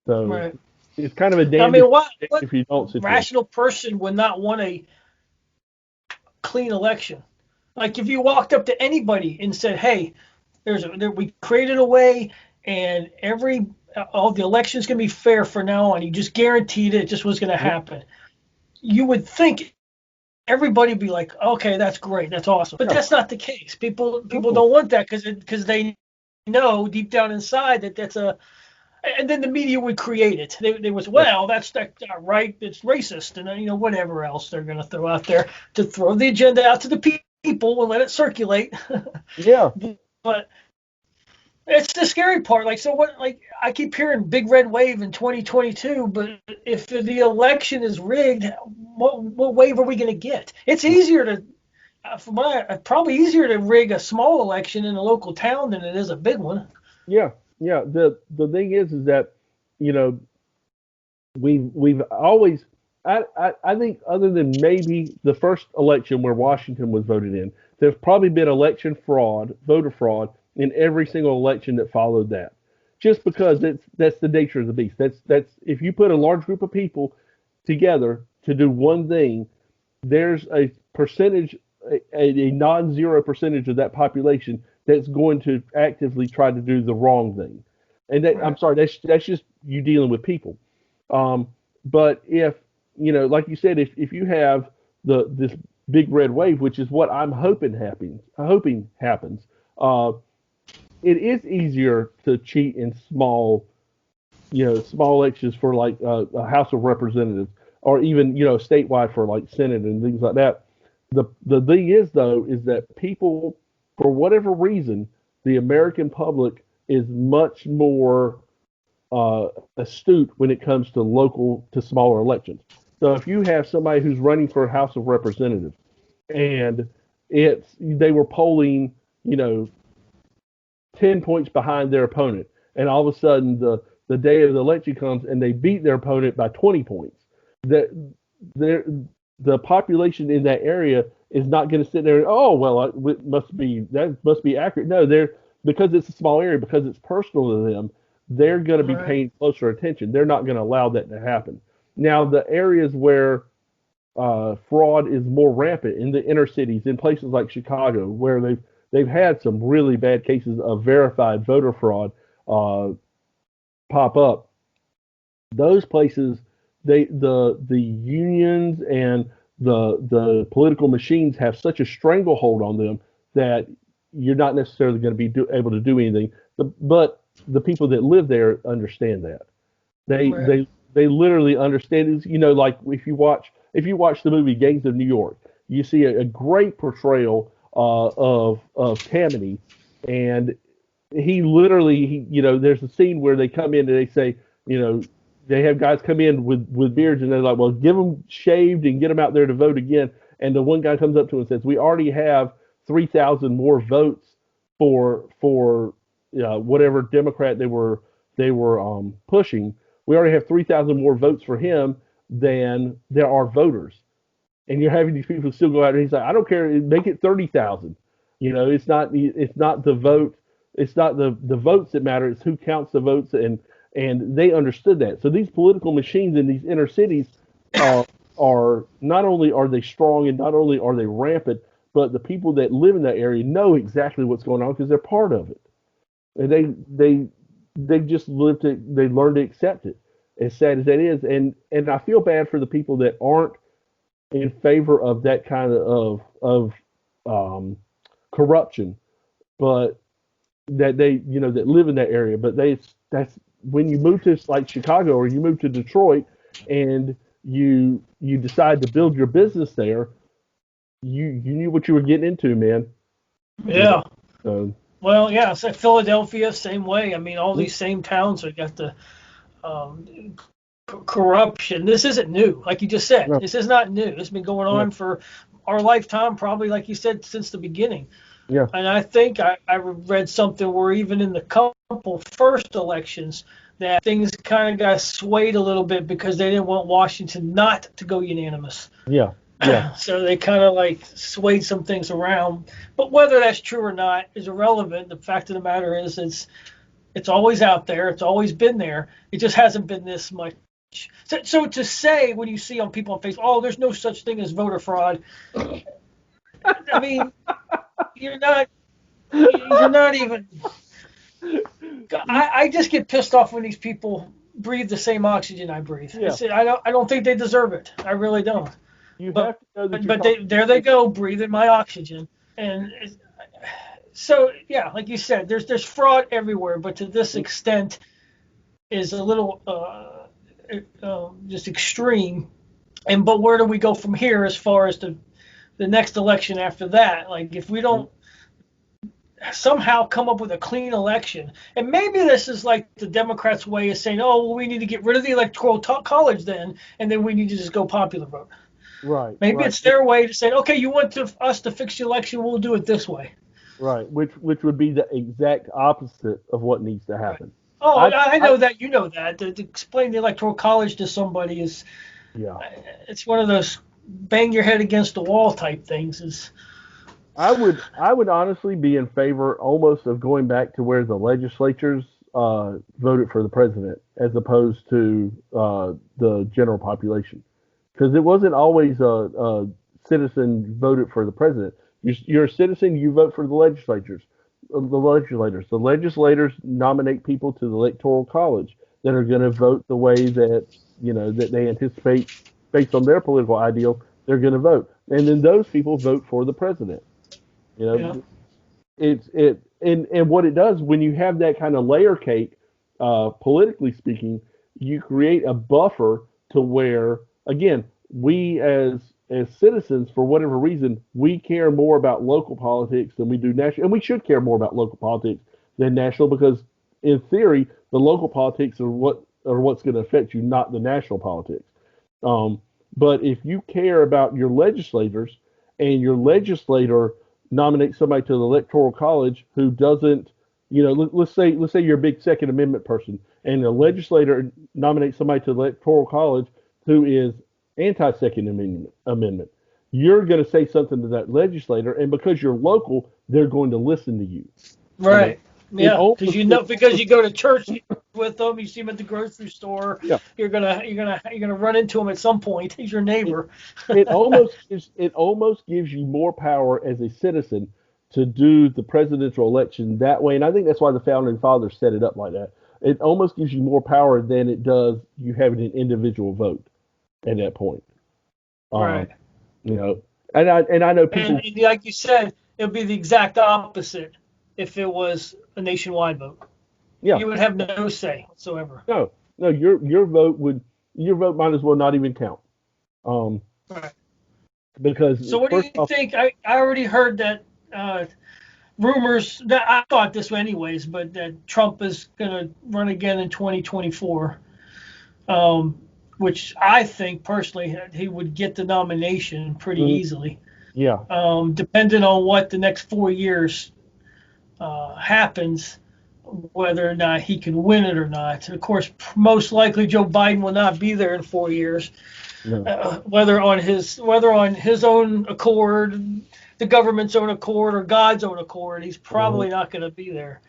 So Right. it's kind of a I damned if mean, you what if you don't situation. rational person would not want a clean election? Like if you walked up to anybody and said, "Hey, we created a way, and all the elections going to be fair for now on," you just guaranteed it just was going to Yeah, happen. You would think everybody would be like, "Okay, that's great, that's awesome," but yeah, that's not the case. People no, don't want that because they know deep down inside that that's a and then the media would create it. They was yeah, well, that's not right. It's racist, and whatever else they're going to throw out there to throw the agenda out to the people and let it circulate. yeah. But it's the scary part. Like so, what? Like I keep hearing big red wave in 2022, but if the election is rigged, what wave are we going to get? It's easier to probably easier to rig a small election in a local town than it is a big one. Yeah, yeah. The thing is that you know we've always I think other than maybe the first election where Washington was voted in, there's probably been election fraud, voter fraud in every single election that followed that. Just because that's the nature of the beast. That's if you put a large group of people together to do one thing, there's a percentage, a non-zero percentage of that population that's going to actively try to do the wrong thing. And I'm Right. sorry, that's just you dealing with people. Um, but if like you said, if you have this big red wave, which is what I'm hoping happens, uh, it is easier to cheat in small elections for like a House of Representatives, or even statewide for like Senate and things like that. The thing is though is that people, for whatever reason, the American public is much more astute when it comes to local to smaller elections. So if you have somebody who's running for House of Representatives and they were polling, you know, 10 points behind their opponent, and all of a sudden the day of the election comes and they beat their opponent by 20 points, that the population in that area is not going to sit there and, oh well, that must be accurate. No, they're, because it's a small area, because it's personal to them, they're going to be Right. paying closer attention. They're not going to allow that to happen. Now, the areas where fraud is more rampant, in the inner cities, in places like Chicago, where they've had some really bad cases of verified voter fraud uh, pop up. Those places, the unions and the political machines have such a stranglehold on them that you're not necessarily going to be able to do anything. But the people that live there understand that. They Right. they they literally understand it. Like if you watch the movie Gangs of New York, you see a great portrayal of Tammany, and there's a scene where they come in and they say, you know, they have guys come in with beards, and they're like, well, give them shaved and get them out there to vote again. And the one guy comes up to him and says, we already have 3,000 more votes for whatever Democrat they were pushing. We already have 3,000 more votes for him than there are voters. And you're having these people still go out and he's like, I don't care, make it 30,000. It's not the vote, it's not the votes that matter, it's who counts the votes, and they understood that. So these political machines in these inner cities are are not only are they strong and not only are they rampant, but the people that live in that area know exactly what's going on because they're part of it. And they just they learn to accept it. As sad as that is, and I feel bad for the people that aren't in favor of that kind of um, corruption, but that live in that area. But that's when you move to like Chicago or you move to Detroit, and you decide to build your business there. You knew what you were getting into, man. You know, Yeah. so Well, yeah. So Philadelphia, same way. I mean, all these same towns have got the um, corruption. This isn't new, like you just said. no, This is not new. It's been going yeah, on for our lifetime, probably, like you said, since the beginning. yeah, And I think I read something where even in the couple first elections, that things kind of got swayed a little bit because they didn't want Washington not to go unanimous. yeah, yeah, So they kind of like swayed some things around. But whether that's true or not is irrelevant. The fact of the matter is it's always out there. It's always been there. It just hasn't been this much. So to say when you see on people on Facebook, oh, there's no such thing as voter fraud. I mean, you're not you're not even. I just get pissed off when these people breathe the same oxygen I breathe. yeah. I don't think they deserve it. I really don't. You But have to know that you're but talking. there they go breathing my oxygen. And so yeah, like you said, there's fraud everywhere, but to this extent is a little just extreme. And but where do we go from here as far as the next election after that? Like if we don't somehow come up with a clean election, and maybe this is like the Democrats' way of saying, oh, well, we need to get rid of the electoral college then, and then we need to just go popular vote. Right, Maybe right, it's their way to say, okay, you want us to fix the election, we'll do it this way. right. Which would be the exact opposite of what needs to Right. happen. Oh, I, I I, know that. You know that. To explain the electoral college to somebody is, yeah. it's one of those bang your head against the wall type things. Is I would honestly be in favor almost of going back to where the legislatures voted for the president as opposed to the general population, because it wasn't always a citizen voted for the president. You're a citizen, you vote for the legislatures. the legislators. The legislators nominate people to the electoral college that are going to vote the way that that they anticipate based on their political ideals. They're going to vote, and then those people vote for the president. You Yeah. know, and what it does when you have that kind of layer cake, politically speaking, you create a buffer to where again we as citizens, for whatever reason, we care more about local politics than we do national, and we should care more about local politics than national because in theory the local politics are what's going to affect you, not the national politics. Um, but if you care about your legislators and your legislator nominates somebody to the electoral college who doesn't, let's say you're a big Second Amendment person, and the legislator nominates somebody to the electoral college who is anti-Second Amendment, you're going to say something to that legislator, and because you're local, they're going to listen to you. You know, Right. it Yeah. Because almost, because you go to church with them, you see them at the grocery store. yeah, You're gonna run into him at some point. He's your it, neighbor. it almost gives you more power as a citizen to do the presidential election that way, and I think that's why the founding fathers set it up like that. It almost gives you more power than it does you having an individual vote at that point. Um, Right. you know, and I know And people. like you said, it would be the exact opposite if it was a nationwide vote. Yeah, You would have no say whatsoever. no, no, your vote might as well not even count. Um, Right. because So what do first you off, think? I already heard that uh, rumors that I thought this way anyways, but that Trump is going to run again in 2024, um, which I think personally he would get the nomination pretty mm, easily, yeah, depending on what the next 4 years happens, whether or not he can win it or not. Of course, most likely Joe Biden will not be there in 4 years, no, whether on his own accord, the government's own accord, or God's own accord. He's mhm, probably not going to be there.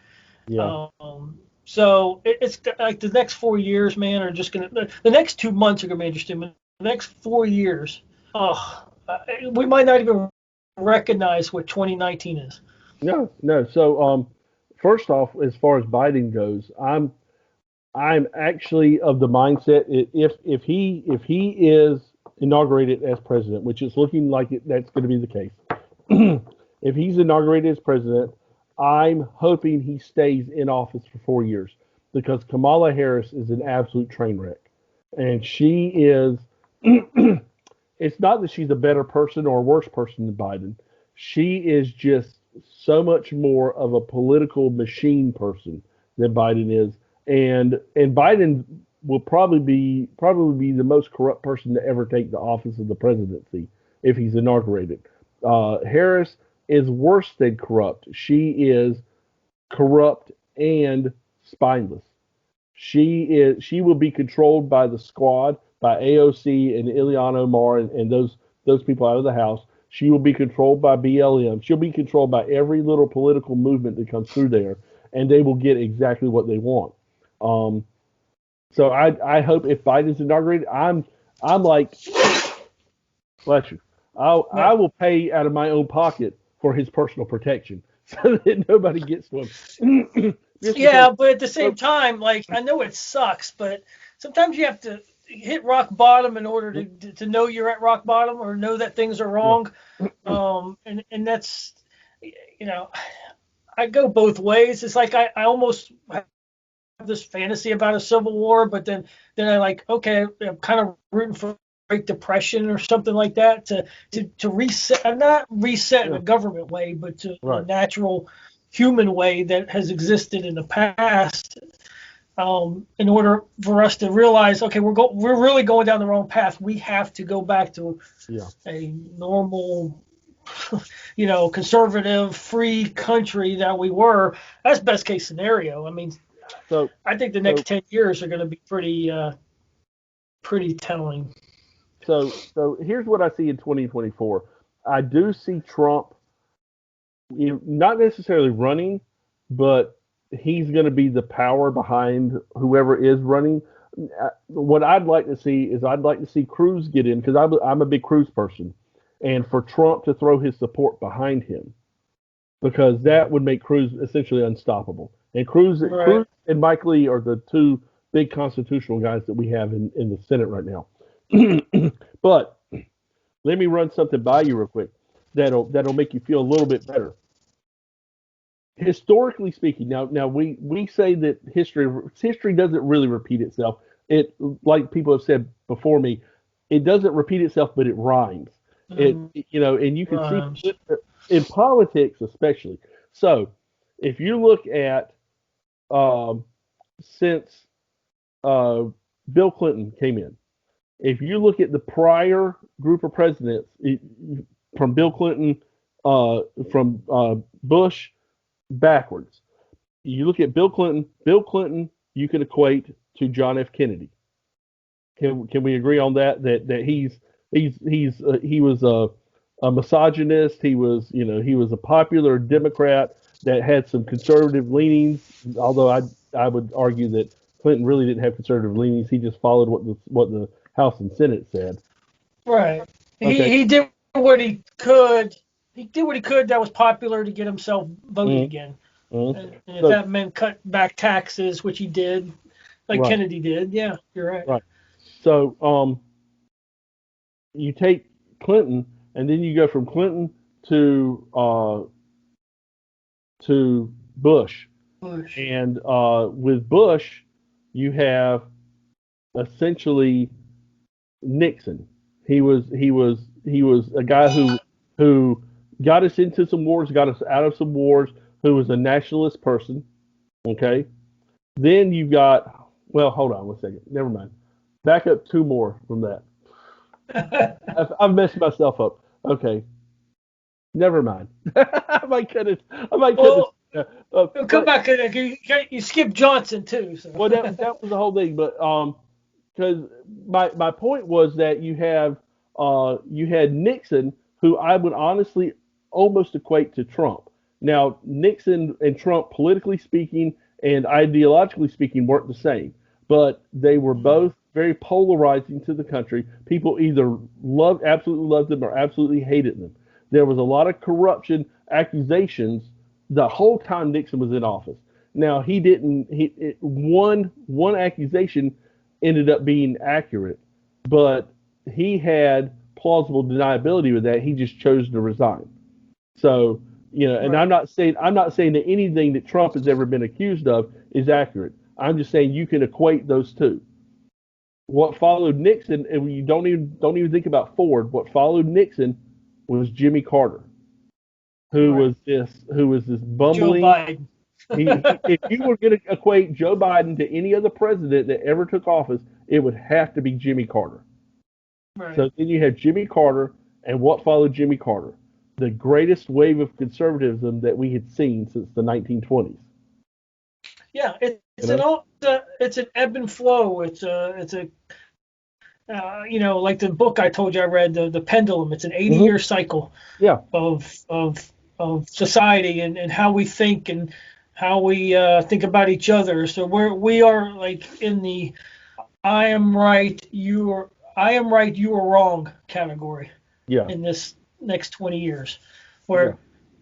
yeah. So it's like the next 4 years, man, are just going to. The next 2 months are going to be interesting. But the next 4 years, oh, we might not even recognize what 2019 is. No, no. So, first off, as far as Biden goes, I'm actually of the mindset if he is inaugurated as president, which is looking like that's going to be the case. If he's inaugurated as president, I'm hoping he stays in office for 4 years because Kamala Harris is an absolute train wreck, and she is. It's not that she's a better person or a worse person than Biden. She is just so much more of a political machine person than Biden is, and Biden will probably be the most corrupt person to ever take the office of the presidency if he's inaugurated. Harris is worse than corrupt. She is corrupt and spineless. She will be controlled by the squad, by AOC and Ilhan Omar and those people out of the House. She will be controlled by BLM. She'll be controlled by every little political movement that comes through there, and they will get exactly what they want. Um, so I hope if Biden's inaugurated, I'm like, bless you. I Yeah. will pay out of my own pocket for his personal protection so that nobody gets to him. Just because, Yeah, but at the same well, time, like I know it sucks, but sometimes you have to hit rock bottom in order to know you're at rock bottom or know that things are yeah, wrong. And that's you know I go both ways. It's like I almost have this fantasy about a civil war, but then I like okay, I'm kind of rooting for Great Depression or something like that to reset, not reset in yeah, a government way, but to a right. natural human way that has existed in the past, in order for us to realize, okay, we're really going down the wrong path. We have to go back to Yeah. a normal, conservative, free country that we were. That's best case scenario. I mean, So, I think the so, next 10 years are going to be pretty telling. so here's what I see in 2024. I do see Trump, not necessarily running, but he's going to be the power behind whoever is running. What I'd like to see is I'd like to see Cruz get in because I'm a big Cruz person, and for Trump to throw his support behind him. because that would make Cruz essentially unstoppable. And Cruz Right. and Mike Lee are the two big constitutional guys that we have in the Senate right now. But let me run something by you real quick that'll make you feel a little bit better. Historically speaking, now we say that history doesn't really repeat itself. It, like people have said before me, it doesn't repeat itself, but it rhymes. It, Mm, and you can see rhymes. in politics especially. So if you look at um, since uh, Bill Clinton came in, if you look at the prior group of presidents, from Bill Clinton, uh, from Bush backwards, you look at Bill Clinton. Bill Clinton, you can equate to John F. Kennedy. Can we agree on that? That he was a misogynist. He was a popular Democrat that had some conservative leanings. Although I would argue that Clinton really didn't have conservative leanings. He just followed what the House and Senate said. Right. Okay. He did what he could. He did what he could that was popular to get himself voted Mm-hmm. again. Mm-hmm. And if So that meant cut back taxes, which he did, like right, Kennedy did, yeah, you're right. right. So you take Clinton, and then you go from Clinton to Bush. Bush. And with Bush, you have essentially Nixon. He was a guy who got us into some wars, got us out of some wars, who was a nationalist person. Okay. Then you got, well, hold on one second. Never mind. Back up two more from that. I've messed myself up. Okay. Never mind. I might cut it. I might cut this. Well, come But back. You skipped Johnson too. So. well, that was the whole thing. But because my point was that you had Nixon, who I would honestly almost equate to Trump. Now Nixon and Trump, politically speaking and ideologically speaking, weren't the same, but they were both very polarizing to the country. People either absolutely loved them, or absolutely hated them. There was a lot of corruption accusations the whole time Nixon was in office. Now he didn't. One accusation ended up being accurate, but he had plausible deniability with that. He just chose to resign. So, and Right. I'm not saying that anything that Trump has ever been accused of is accurate. I'm just saying you can equate those two. What followed Nixon, and you don't even think about Ford. What followed Nixon was Jimmy Carter, Right. who was this Joe bumbling. Biden. If you were going to equate Joe Biden to any other president that ever took office, it would have to be Jimmy Carter. Right. So then you had Jimmy Carter, and what followed Jimmy Carter? The greatest wave of conservatism that we had seen since the 1920s. Yeah, You it's know? it's an ebb and flow. It's a like the book I told you I read, the pendulum. It's an 80-year Mm-hmm. cycle Yeah, of society and how we think and how we think about each other. So we are like in the I am right, you are wrong category yeah, in this next 20 years, yeah, where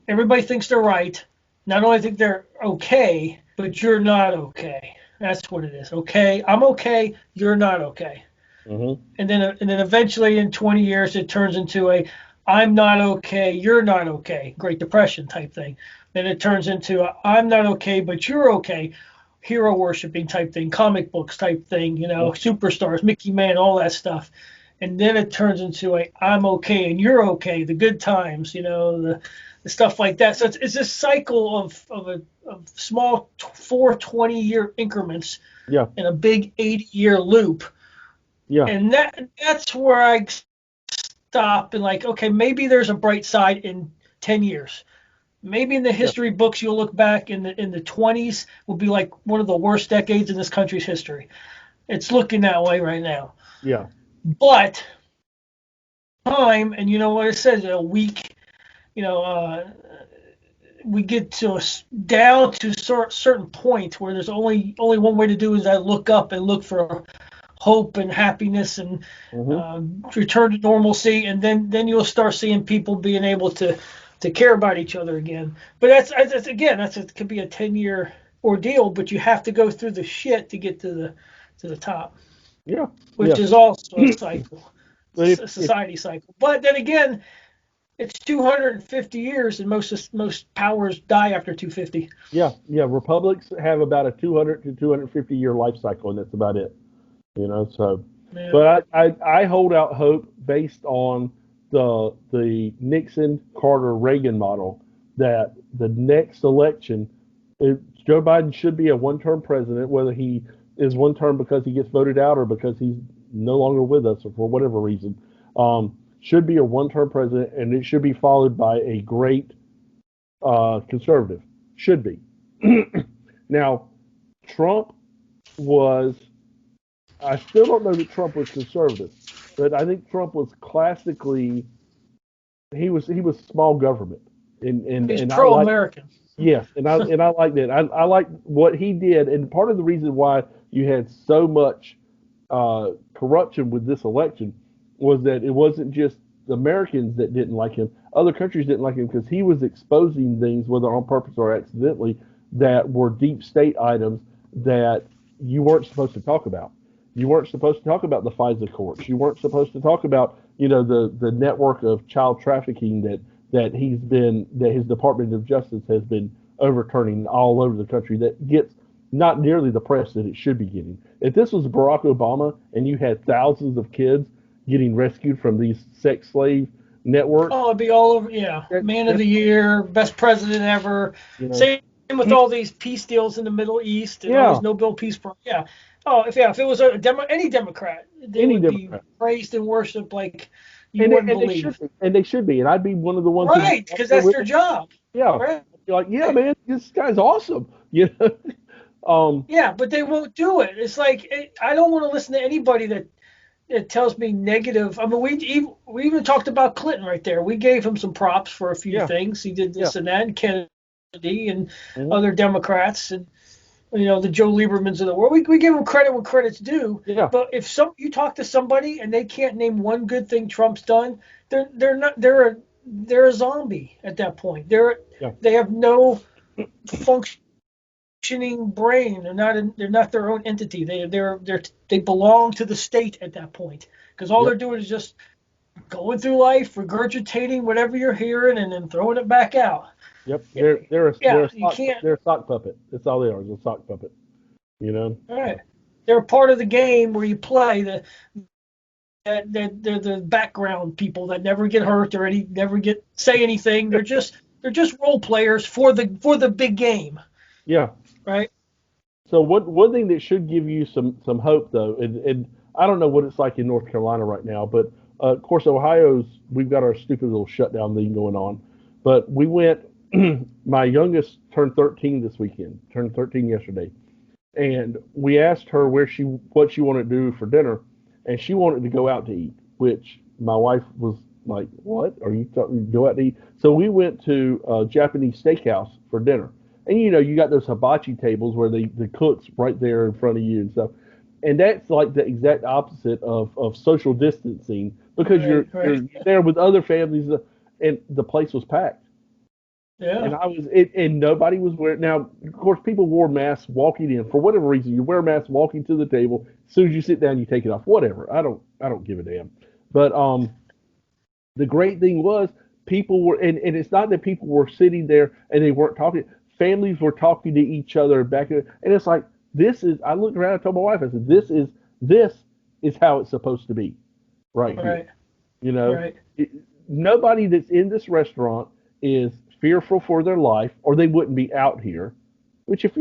everybody thinks they're right. Not only think they're okay, but you're not okay. That's what it is. Okay, I'm okay. You're not okay. mm-hmm. And then eventually in 20 years it turns into a I'm not okay. You're not okay. Great Depression type thing. Then it turns into a, I'm not okay, but you're okay. Hero worshiping type thing, comic books type thing, superstars, Mickey Man, all that stuff. And then it turns into a I'm okay and you're okay, the good times, the stuff like that. So it's this cycle of small 4 20-year increments Yeah, in a big 80-year loop. yeah, And that's where I stop and like, okay, maybe there's a bright side in 10 years. Maybe in the yeah, history books you'll look back in the 20s will be like one of the worst decades in this country's history. It's looking that way right now. yeah, But time, and you know what it says, a week, you know, we get to down to a certain point where there's only one way to do is that look up and look for hope and happiness and mm-hmm. return to normalcy, and then you'll start seeing people being able to to care about each other again. But it could be a 10-year ordeal, but you have to go through the shit to get to the top, Yeah, which yeah. is also a cycle, But a society cycle. But then again, it's 250 years, and most powers die after 250. yeah, republics have about a 200 to 250 year life cycle, and that's about it. So, Yeah. but I hold out hope based on the Nixon, Carter, Reagan model that the next election, Joe Biden should be a one-term president, whether he is one term because he gets voted out or because he's no longer with us or for whatever reason. Should be a one-term president, and it should be followed by a great conservative. Should be. Now, Trump was. I still don't know that Trump was conservative, but I think Trump was classically he was small government, He's and I like. pro-American. Yes, and I like that. I like what he did, and part of the reason why you had so much corruption with this election was that it wasn't just the Americans that didn't like him; other countries didn't like him because he was exposing things, whether on purpose or accidentally, that were deep state items that you weren't supposed to talk about. You weren't supposed to talk about the FISA courts. You weren't supposed to talk about the network of child trafficking that his Department of Justice has been overturning all over the country that gets not nearly the press that it should be getting. If this was Barack Obama and you had thousands of kids getting rescued from these sex slave networks, Oh, it'd be all over. Yeah, man of that's the year, best president ever. you know Same with all these peace deals in the Middle East and all yeah, these Nobel Peace Prize. Yeah. Oh, if it was any Democrat, they any would be Democrat. praised and worshipped like you And they, wouldn't and they should believe. be, and they should be, and I'd be one of the ones who'd be Right, out because there that's with their them. job. Yeah, Right. you're like, yeah, man, this guy's awesome. You know, um, Yeah, but they won't do it. It's like I don't want to listen to anybody that tells me negative. I mean, we even talked about Clinton right there. We gave him some props for a few yeah, things. He did yeah, this and that, and Kennedy and mhm, other Democrats and the Joe Liebermans of the world. We give them credit when credit's due. yeah, But if you talk to somebody and they can't name one good thing Trump's done, they're a zombie at that point. yeah, They have no functioning brain. They're not their own entity. They belong to the state at that point because all yep, they're doing is just going through life, regurgitating whatever you're hearing, and then throwing it back out. yep. They're Yeah, a you sock can't. they're a sock puppet. That's all they are. Is a sock puppet. You know. All right, they're part of the game where you play. They're the background people that never get hurt or never get say anything. They're just role players for the big game, Yeah. right? So one thing that should give you some hope though, and I don't know what it's like in North Carolina right now, but of course we've got our stupid little shutdown thing going on, but we went. My youngest turned 13 this weekend. Turned 13 yesterday, and we asked her what she wanted to do for dinner, and she wanted to go out to eat, which my wife was like, "What? Are you talking go out to eat?" So we went to a Japanese steakhouse for dinner, and you got those hibachi tables where the cooks right there in front of you and stuff, and that's like the exact opposite of social distancing because you're Right, right. you're there with other families, and the place was packed. And Yeah, I was it, and nobody was wearing. Now, of course, people wore masks walking in for whatever reason. You wear a mask walking to the table. As soon as you sit down, you take it off. Whatever. I don't give a damn. But the great thing was people were, and it's not that people were sitting there and they weren't talking. Families were talking to each other back, and it's like this is. I looked around and told my wife, I said, this is how it's supposed to be right here. right, You know, right, it, nobody that's in this restaurant is fearful for their life, or they wouldn't be out here. Which, right. if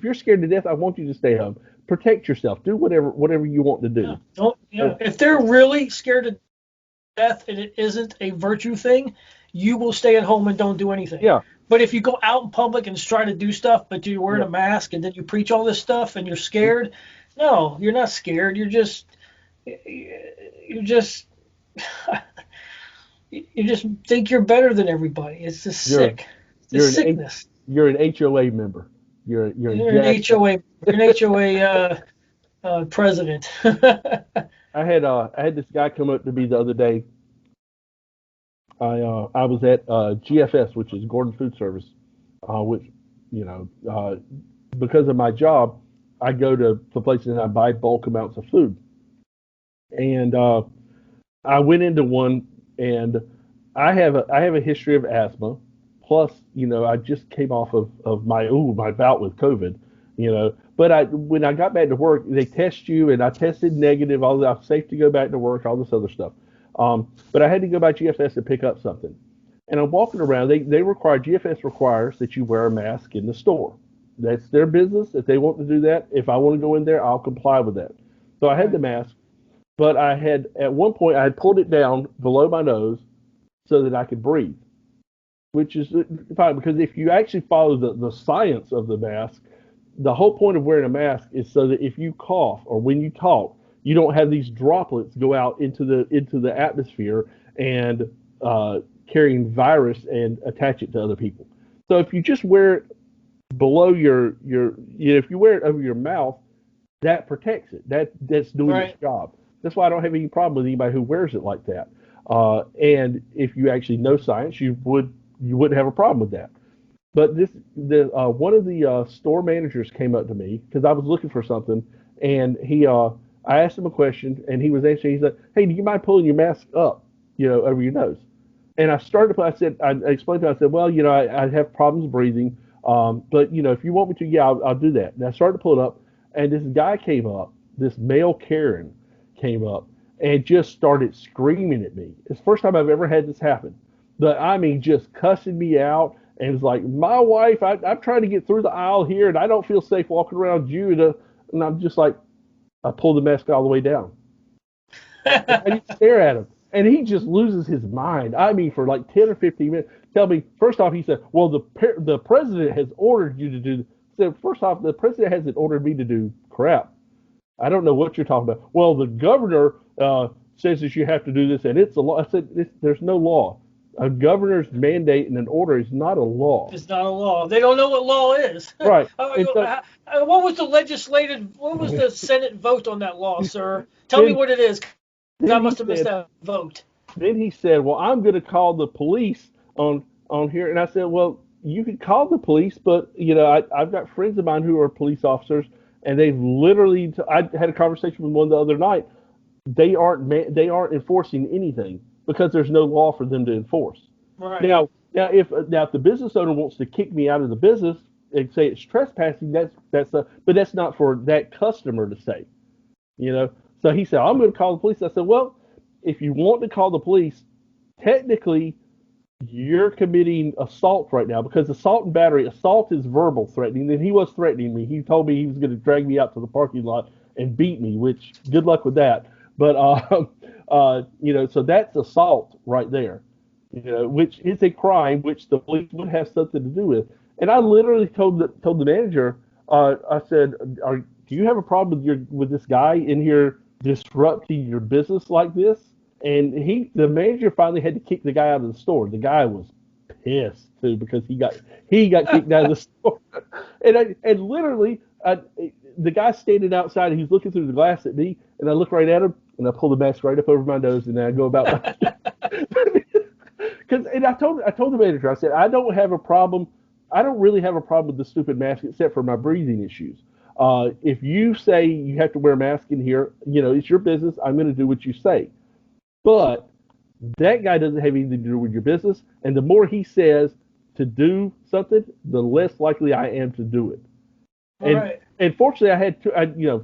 you're scared to death, I want you to stay home. Protect yourself. Do whatever you want to Yeah, do. don't. Yeah, So, if they're really scared to death and it isn't a virtue thing, you will stay at home and don't do anything. yeah, But if you go out in public and try to do stuff, but you're wearing yeah, a mask and then you preach all this stuff and you're scared, no, you're not scared. You're just you just think you're better than everybody. It's just you're sick. It's a you're an H, sickness. you're an HOA member. You're You're an jacked up. HOA. You're an HOA president. I had this guy come up to me the other day, I was at GFS, which is Gordon Food Service, which you know because of my job, I go to places and I buy bulk amounts of food. And I went into one, and I have a history of asthma. Plus, I just came off of my bout with COVID. But I when I got back to work, they test you, and I tested negative. All that, I'm safe to go back to work. All this other stuff. But I had to go by GFS to pick up something, and I'm walking around. They require GFS requires that you wear a mask in the store. That's their business. If they want to do that, if I want to go in there, I'll comply with that. So I had the Right. mask, but I had at one point I had pulled it down below my nose so that I could breathe, which is fine because if you actually follow the science of the mask, the whole point of wearing a mask is so that if you cough or when you talk, you don't have these droplets go out into the atmosphere and carrying virus and attach it to other people. So if you just wear it below if you wear it over your mouth, that protects it. That's doing its Right. job. That's why I don't have any problem with anybody who wears it like that. And if you actually know science, you wouldn't have a problem with that. But the one of the store managers came up to me because I was looking for something, and I asked him a question, and he was answering. He said, "Hey, do you mind pulling your mask up, over your nose?" And I started. I explained to him. I said, "Well, I have problems breathing, but if you want me to, yeah, I'll do that." And I started to pull it up, and this guy came up, this male Karen came up, and just started screaming at me. It's the first time I've ever had this happen, but I mean, just cussing me out. And it's like, my wife, I'm trying to get through the aisle here, and I don't feel safe walking around you. And I'm just like, I pull the mask all the way down. And I just stare at him. And he just loses his mind. I mean, for like 10 or 15 minutes. Tell me, first off, he said, well, the president has ordered you to do. So, first off, the president hasn't ordered me to do crap. I don't know what you're talking about. Well, the governor says that you have to do this, and it's a law. I said, there's no law. A governor's mandate and an order is not a law. It's not a law. They don't know what law is. Right. And so What was the legislative? What was the Senate vote on that law, sir? Tell me then what it is, because I then he must have missed said that vote. well, I'm going to call the police on here. And I said, well, you could call the police, but I've got friends of mine who are police officers, and they've literally. I had a conversation with one the other night. They aren't enforcing anything because there's no law for them to enforce. Right. Now if the business owner wants to kick me out of the business and say it's trespassing, but that's not for that customer to say, you know. So he said, I'm going to call the police. I said, well, if you want to call the police, technically you're committing assault right now because assault is verbal threatening, and he was threatening me. He told me he was going to drag me out to the parking lot and beat me, which good luck with that. But so that's assault right there, which is a crime which the police would have something to do with. And I literally told the manager, I said, do you have a problem with this guy in here disrupting your business like this? And the manager finally had to kick the guy out of the store. The guy was pissed too because he got kicked out of the store. And literally, the guy standing outside, he's looking through the glass at me, and I look right at him, and I pull the mask right up over my nose, and then I go about my. And I told the manager, I said, I don't have a problem. I don't really have a problem with the stupid mask except for my breathing issues. If you say you have to wear a mask in here, it's your business. I'm going to do what you say. But that guy doesn't have anything to do with your business. And the more he says to do something, the less likely I am to do it. And Right. and fortunately, I had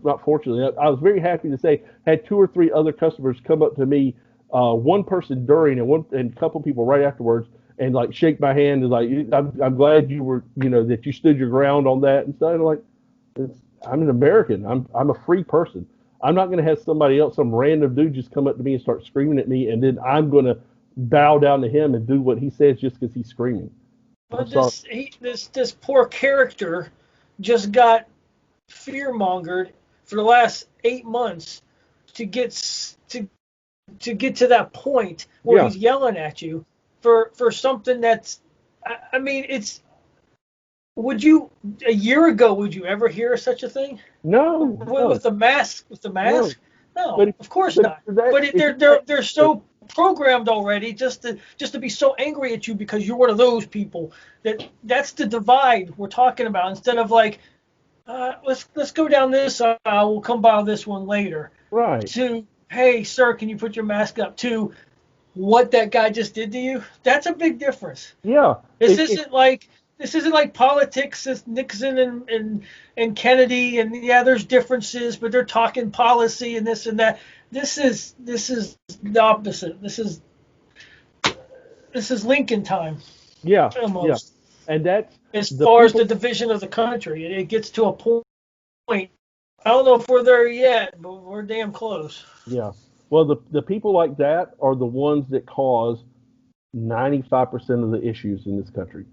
not fortunately, I was very happy to say I had two or three other customers come up to me, one person during and a couple people right afterwards, and like shake my hand and like I'm glad you were that you stood your ground on that and stuff. And like I'm an American. I'm a free person. I'm not going to have somebody else, some random dude, just come up to me and start screaming at me, and then I'm going to bow down to him and do what he says just because he's screaming. I'm But sorry. this poor character just got fear mongered for the last 8 months to get to that point where Yeah. he's yelling at you for something that's. I mean, it's. Would you a year ago would you ever hear such a thing No. with No. the mask? With the No. mask? No, But if, of course but not. if that, But if they're so programmed already just to be so angry at you because you're one of those people. That's the divide we're talking about. Instead of like, let's go down this aisle. We'll come by this one later. right, To, hey sir, can you put your mask up? To, what that guy just did to you. That's a big difference. yeah, This isn't like politics. It's Nixon and Kennedy, and yeah, there's differences, but they're talking policy and this and that. This is the opposite. This is Lincoln time yeah, yeah, almost. and that's As the far as the people. division of the country, it gets to a point. I don't know if we're there yet, but we're damn close. Yeah, well, the people like that are the ones that cause 95% of the issues in this country.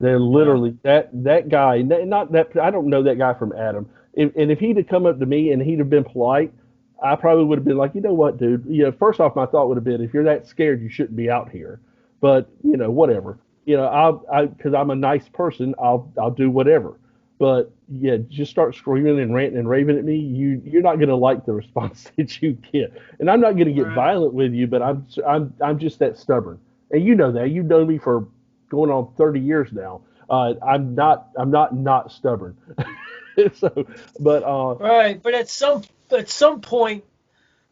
They're Yeah. literally that guy. Not that I don't know that guy from Adam. And if he'd have come up to me and he'd have been polite, I probably would have been like, you know what, dude. First off, my thought would have been, if you're that scared, you shouldn't be out here. But whatever. Because I'm a nice person, I'll do whatever. But yeah, just start screaming and ranting and raving at me. You're not gonna like the response that you get. And I'm not gonna get Right. violent with you, but I'm just that stubborn. And you know that. You've known me for going on 30 years now. I'm not stubborn. So, but Right. But at some point,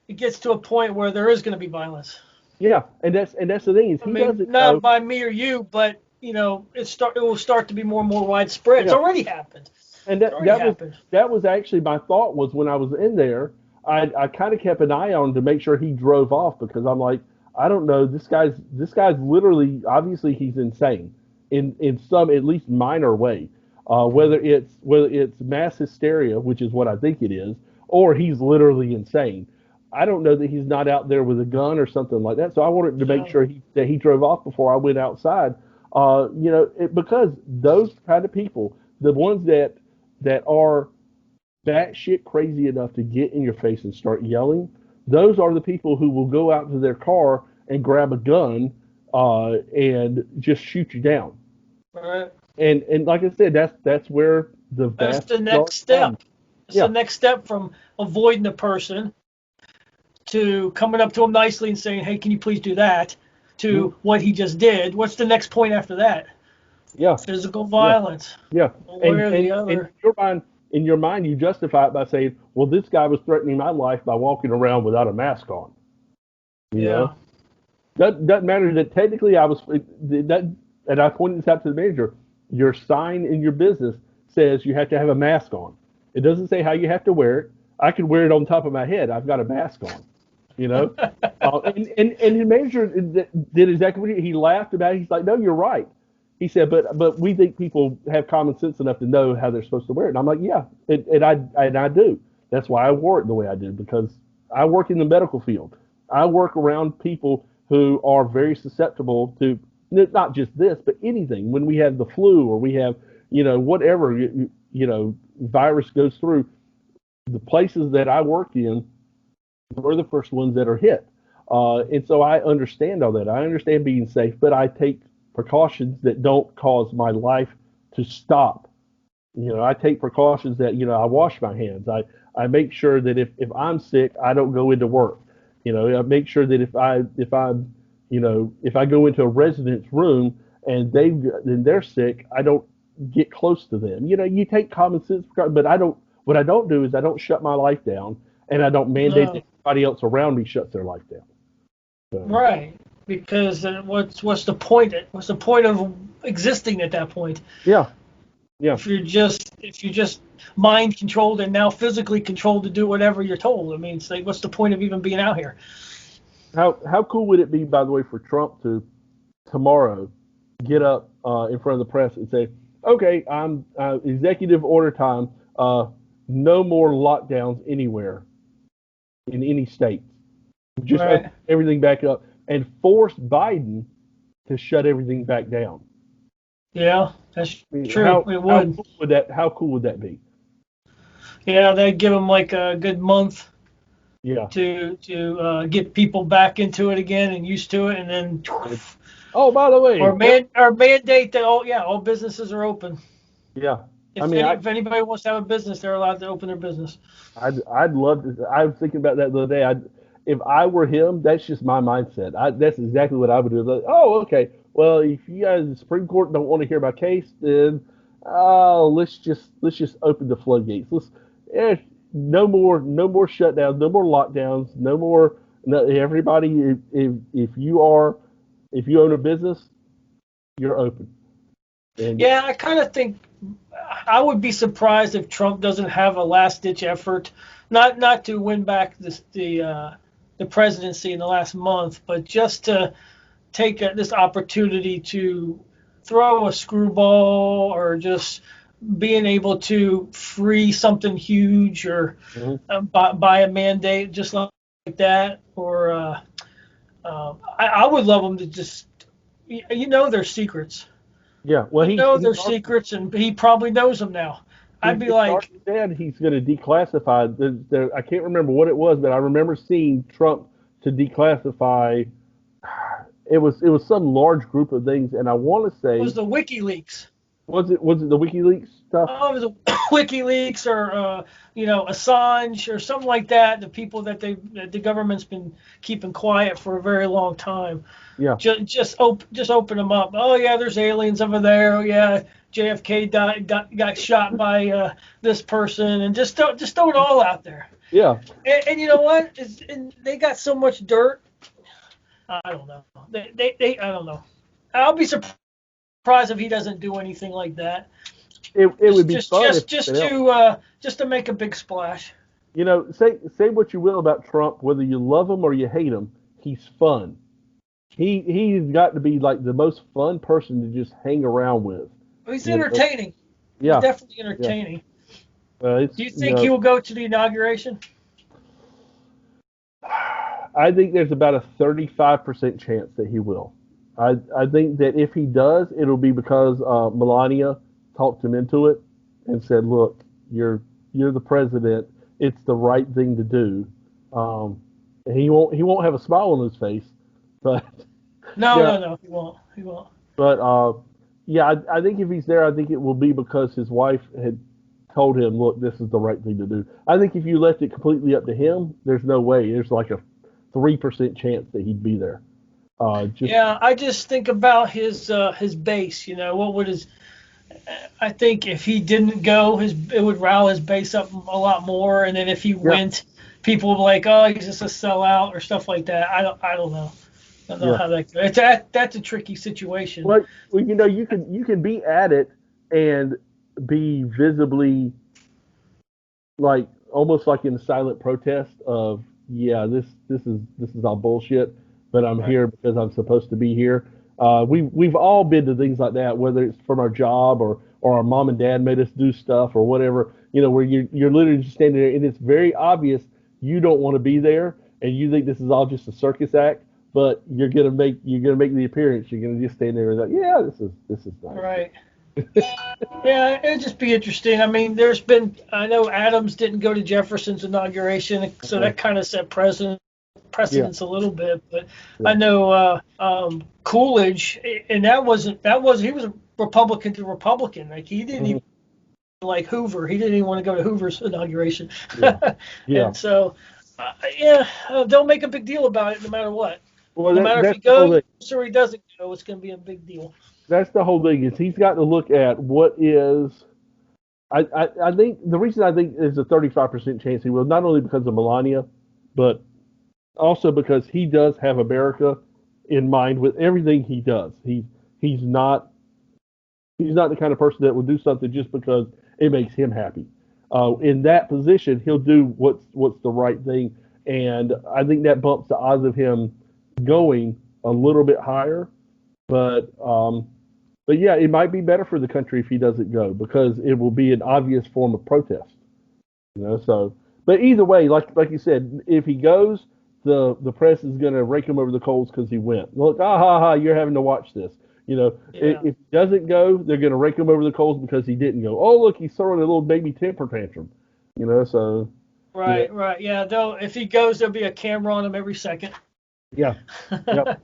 it gets to a point where there is going to be violence. yeah, and that's the thing is I he mean, doesn't not know. by me or you, but it will start to be more and more widespread. It's Yeah, already happened. and It's that already that was happened. that was actually my thought was when I was in there. I kind of kept an eye on him to make sure he drove off because I'm like, I don't know, this guy's literally, obviously he's insane in some at least minor way. Whether it's mass hysteria, which is what I think it is, or he's literally insane. I don't know that he's not out there with a gun or something like that. So I wanted to make Yeah. sure that he drove off before I went outside. Because those kind of people, the ones that are batshit crazy enough to get in your face and start yelling, those are the people who will go out to their car and grab a gun and just shoot you down. Right. And like I said, that's where the That's vast the majority next comes. step. It's the Yeah, next step from avoiding the person to coming up to them nicely and saying, "Hey, can you please do that?" mm, To what he just did. What's the next point after that? yeah, Physical yeah, violence, yeah. one way And or and the and other. in your mind, you justify it by saying, "Well, this guy was threatening my life by walking around without a mask on." You know, Yeah. that doesn't matter that technically I was that, and I pointed this out to the manager. Your sign in your business says you have to have a mask on. It doesn't say how you have to wear it. I could wear it on top of my head. I've got a mask on. You know, and the manager did exactly what he laughed about it. He's like, no, you're right. He said, but we think people have common sense enough to know how they're supposed to wear it. And I'm like, yeah, and I do. That's why I wore it the way I did because I work in the medical field. I work around people who are very susceptible to not just this, but anything. When we have the flu or we have, whatever, virus goes through, the places that I work in, we're the first ones that are hit. And so I understand all that. I understand being safe, but I take precautions that don't cause my life to stop. I take precautions that, I wash my hands. I make sure that if I'm sick, I don't go into work. I make sure that if I go into a resident's room and they're sick, I don't get close to them. You take common sense, but I don't. What I don't do is I don't shut my life down, and I don't mandate that No. everybody else around me shuts their life down. So, Right. Because what's the point? What's the point of existing at that point? yeah, yeah. If you're just mind controlled and now physically controlled to do whatever you're told. I mean, it's like, what's the point of even being out here? How cool would it be, by the way, for Trump to tomorrow get up in front of the press and say, "Okay, I'm executive order time. No more lockdowns anywhere in any state. Just open Right. everything back up and force Biden to shut everything back down." Yeah, that's I mean, true. how It how would. cool would that how cool would that be? Yeah, they'd give them like a good month Yeah. to get people back into it again and used to it, and then And, oh, by the way, or mandate that all businesses are open. yeah, I mean, If anybody wants to have a business, they're allowed to open their business. I'd love to. I was thinking about that the other day. If I were him, that's just my mindset. That's exactly what I would do. Like, oh, okay. Well, if you guys, the Supreme Court, don't want to hear my case, then let's just open the floodgates. Eh, no more shutdowns, no more lockdowns, no more. No, everybody, if you own a business, you're open. And Yeah, I kind of think I would be surprised if Trump doesn't have a last ditch effort, not to win back the presidency in the last month, but just to take this opportunity to throw a screwball or just being able to free something huge or mhm. buy a mandate just like that. Or I would love them to just, their secrets. Yeah, well, You know he's their secrets, and he probably knows them now. I'd be He's like, already said he's going to declassify. I can't remember what it was, but I remember seeing Trump to declassify. It was some large group of things, and I want to it was say the WikiLeaks. was it the WikiLeaks stuff? Oh, it was WikiLeaks or Assange or something like that. The people that the government's been keeping quiet for a very long time. Yeah, Just open them up. Oh yeah, there's aliens over there. Oh yeah, JFK got shot by this person, and just throw it all out there. yeah, And you know what? And they got so much dirt. I don't know. They I don't know. I'll be surprised if he doesn't do anything like that. it would be fun if Just to make a big splash. say what you will about Trump, whether you love him or you hate him, he's fun. He's got to be like the most fun person to just hang around with. He's You know? entertaining. He's Yeah, definitely yeah. entertaining. It's Do you think he will go to the inauguration? I think there's about a 35% chance that he will. I think that if he does, it'll be because Melania talked him into it and said, "Look, you're the president. It's the right thing to do." And he won't have a smile on his face, but No, yeah, no, no. He won't. He won't. but yeah, I think if he's there, I think it will be because his wife had told him, "Look, this is the right thing to do." I think if you left it completely up to him, there's no way. There's like a 3% chance that he'd be there. Just Yeah, I just think about his base. What would his? I think if he didn't go, it would rile his base up a lot more. And then if he yeah, went, people would be like, "Oh, he's just a sellout" or stuff like that. I don't know. I don't know yeah. how that goes. That's a tricky situation. Well, you can be at it and be visibly like almost like in silent protest of yeah, this is all bullshit, but I'm Right. here because I'm supposed to be here. We've all been to things like that, whether it's from our job or our mom and dad made us do stuff or whatever. Where you're literally just standing there and it's very obvious you don't want to be there and you think this is all just a circus act, but you're gonna make the appearance. You're gonna just stand there and like, yeah, this is nice. Right. Yeah, it'd just be interesting. I mean, I know Adams didn't go to Jefferson's inauguration, so Uh, that kind of set yeah, precedence a little bit. But I yeah, know Coolidge, and he was a Republican to Republican. Like he didn't even mhm, like Hoover. He didn't even want to go to Hoover's inauguration. yeah, yeah. And so, yeah, don't make a big deal about it, no matter what. Well, No matter if he that's the whole goes thing. or he doesn't go, it's going to be a big deal. That's the whole thing is he's got to look at what is. I think the reason I think is a 35% chance he will, not only because of Melania, but also because he does have America in mind with everything he does. He's not he's not the kind of person that will do something just because it makes him happy. In that position, he'll do what's the right thing, and I think that bumps the odds of him going a little bit higher. But yeah, it might be better for the country if he doesn't go because it will be an obvious form of protest. So but either way, like you said, if he goes, the press is going to rake him over the coals because he went. Look, ha ha, you're having to watch this. Yeah. If he doesn't go, they're going to rake him over the coals because he didn't go. Oh, look, he's throwing a little baby temper tantrum. So yeah, Right, right. Yeah, though if he goes, there'll be a camera on him every second. yeah, yep,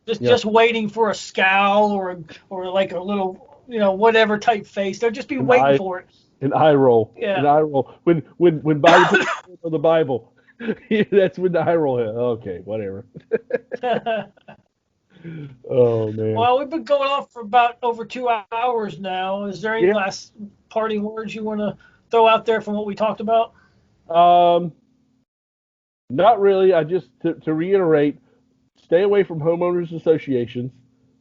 just yep, just waiting for a scowl or like a little whatever type face. They'll just be An waiting eye, for it. an eye roll, Yeah. an eye roll. When Biden puts on the Bible, that's when the eye roll hit. Okay, whatever. Oh man. Well, we've been going on for about over 2 hours now. Is there any Yeah. last parting words you want to throw out there from what we talked about? Um, Not really. I just to reiterate, stay away from homeowners associations.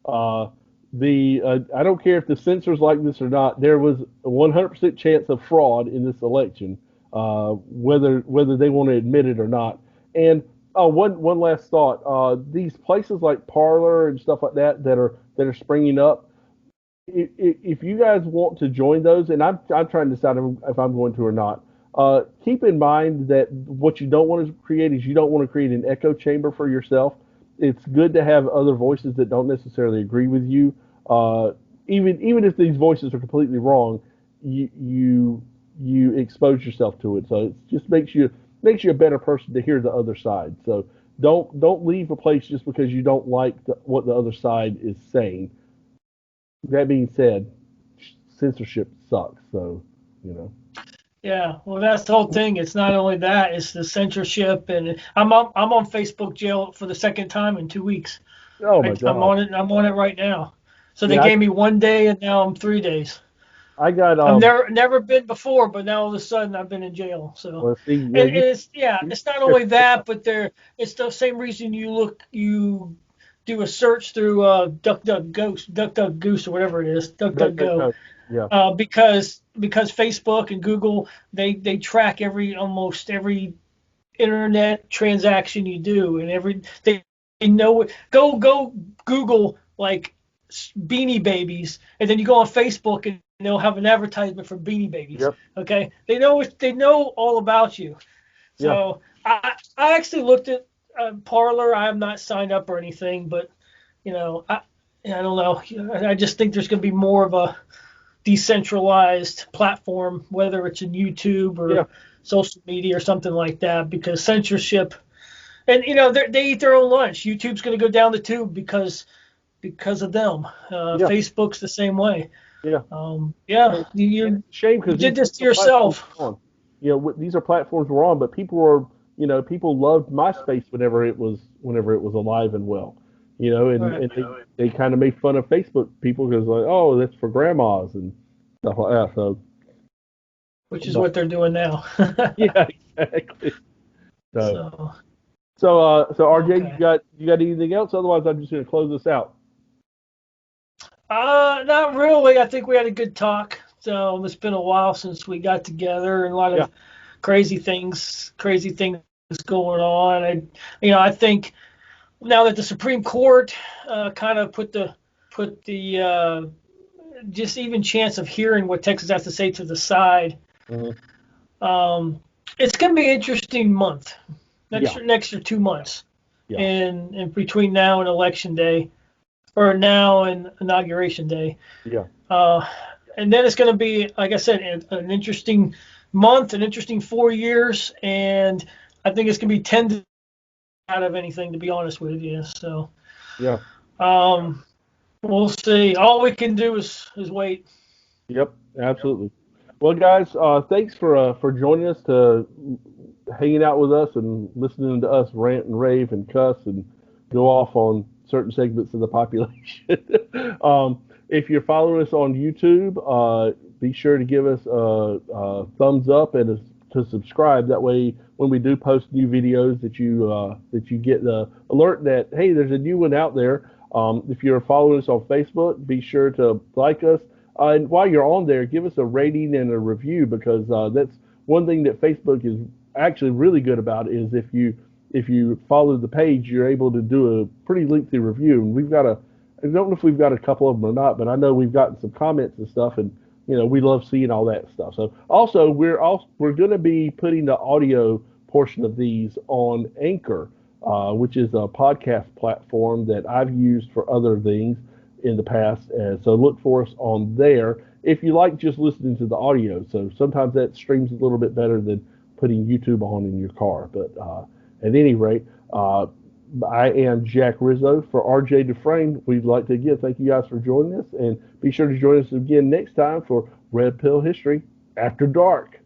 Uh, the I don't care if the censors like this or not. There was a 100% chance of fraud in this election, whether they want to admit it or not. And one last thought: these places like Parlor and stuff like that are springing up. If you guys want to join those, and I'm trying to decide if I'm going to or not. Keep in mind that what you don't want to create is you don't want to create an echo chamber for yourself. It's good to have other voices that don't necessarily agree with you. Even if these voices are completely wrong, you expose yourself to it. So it just makes you a better person to hear the other side. So don't leave a place just because you don't like what the other side is saying. That being said, censorship sucks. So you know. Yeah, well, that's the whole thing. It's not only that; it's the censorship, and I'm on Facebook jail for the second time in 2 weeks. Oh my I'm God. on it. I'm on it right now. So they Yeah, gave me 1 day, and now I'm 3 days. I got I've never been before, but now all of a sudden I've been in jail. So, let's see, yeah, and you it's yeah, it's not only that, but it's the same reason you do a search through DuckDuckGoose or whatever it is, DuckDuckGo, no, yeah, because Facebook and Google they track almost every internet transaction you do, and they know it. Go Google like Beanie Babies, and then you go on Facebook and they'll have an advertisement for Beanie Babies. yep, Okay, they know all about you. yeah, So I actually looked at Parlor. I have not signed up or anything, but I don't know. I just think there's going to be more of a decentralized platform, whether it's in YouTube yeah, or social media or something like that, because censorship and they eat their own lunch. YouTube's going to go down the tube because of them. yeah, Facebook's the same way. yeah. Yeah, And, and you it's a shame you because did this these to are platforms yourself. we're on. These are platforms we're on, but people loved MySpace whenever it was alive and well. Right. And they kind of made fun of Facebook people because like, oh, that's for grandmas and stuff like that. So, Which is but what they're doing now. yeah, exactly. So, So, so RJ, you okay. got you got anything else? Otherwise, I'm just going to close this out. Not really. I think we had a good talk. So it's been a while since we got together, and a lot Yeah. of crazy things going on. I think now that the Supreme Court kind of put the just even chance of hearing what Texas has to say to the side, Mhm. um, it's going to be an interesting month. Yeah. Next year, 2 months Yeah. in between now and election day, or now and inauguration day. Yeah. Uh, and then it's going to be, like I said, an interesting month, an interesting 4 years, and I think it's going to be 10 out of anything, to be honest with you. So Yeah. um, we'll see. All we can do is wait. Yep. Absolutely. Well, guys, thanks for joining us to hanging out with us and listening to us rant and rave and cuss and go off on certain segments of the population. If you're following us on YouTube, be sure to give us a thumbs up and to subscribe. That way, when we do post new videos, that you get the alert that hey, there's a new one out there. If you're following us on Facebook, be sure to like us. And while you're on there, give us a rating and a review because that's one thing that Facebook is actually really good about is if you follow the page, you're able to do a pretty lengthy review. And I don't know if we've got a couple of them or not, but I know we've gotten some comments and stuff, and we love seeing all that stuff. So also we're going to be putting the audio portion of these on Anchor, which is a podcast platform that I've used for other things in the past. And so look for us on there if you like just listening to the audio. So sometimes that streams a little bit better than putting YouTube on in your car. But at any rate, I am Jack Rizzo for RJ Dufresne. We'd like to again thank you guys for joining us, and be sure to join us again next time for Red Pill History After Dark.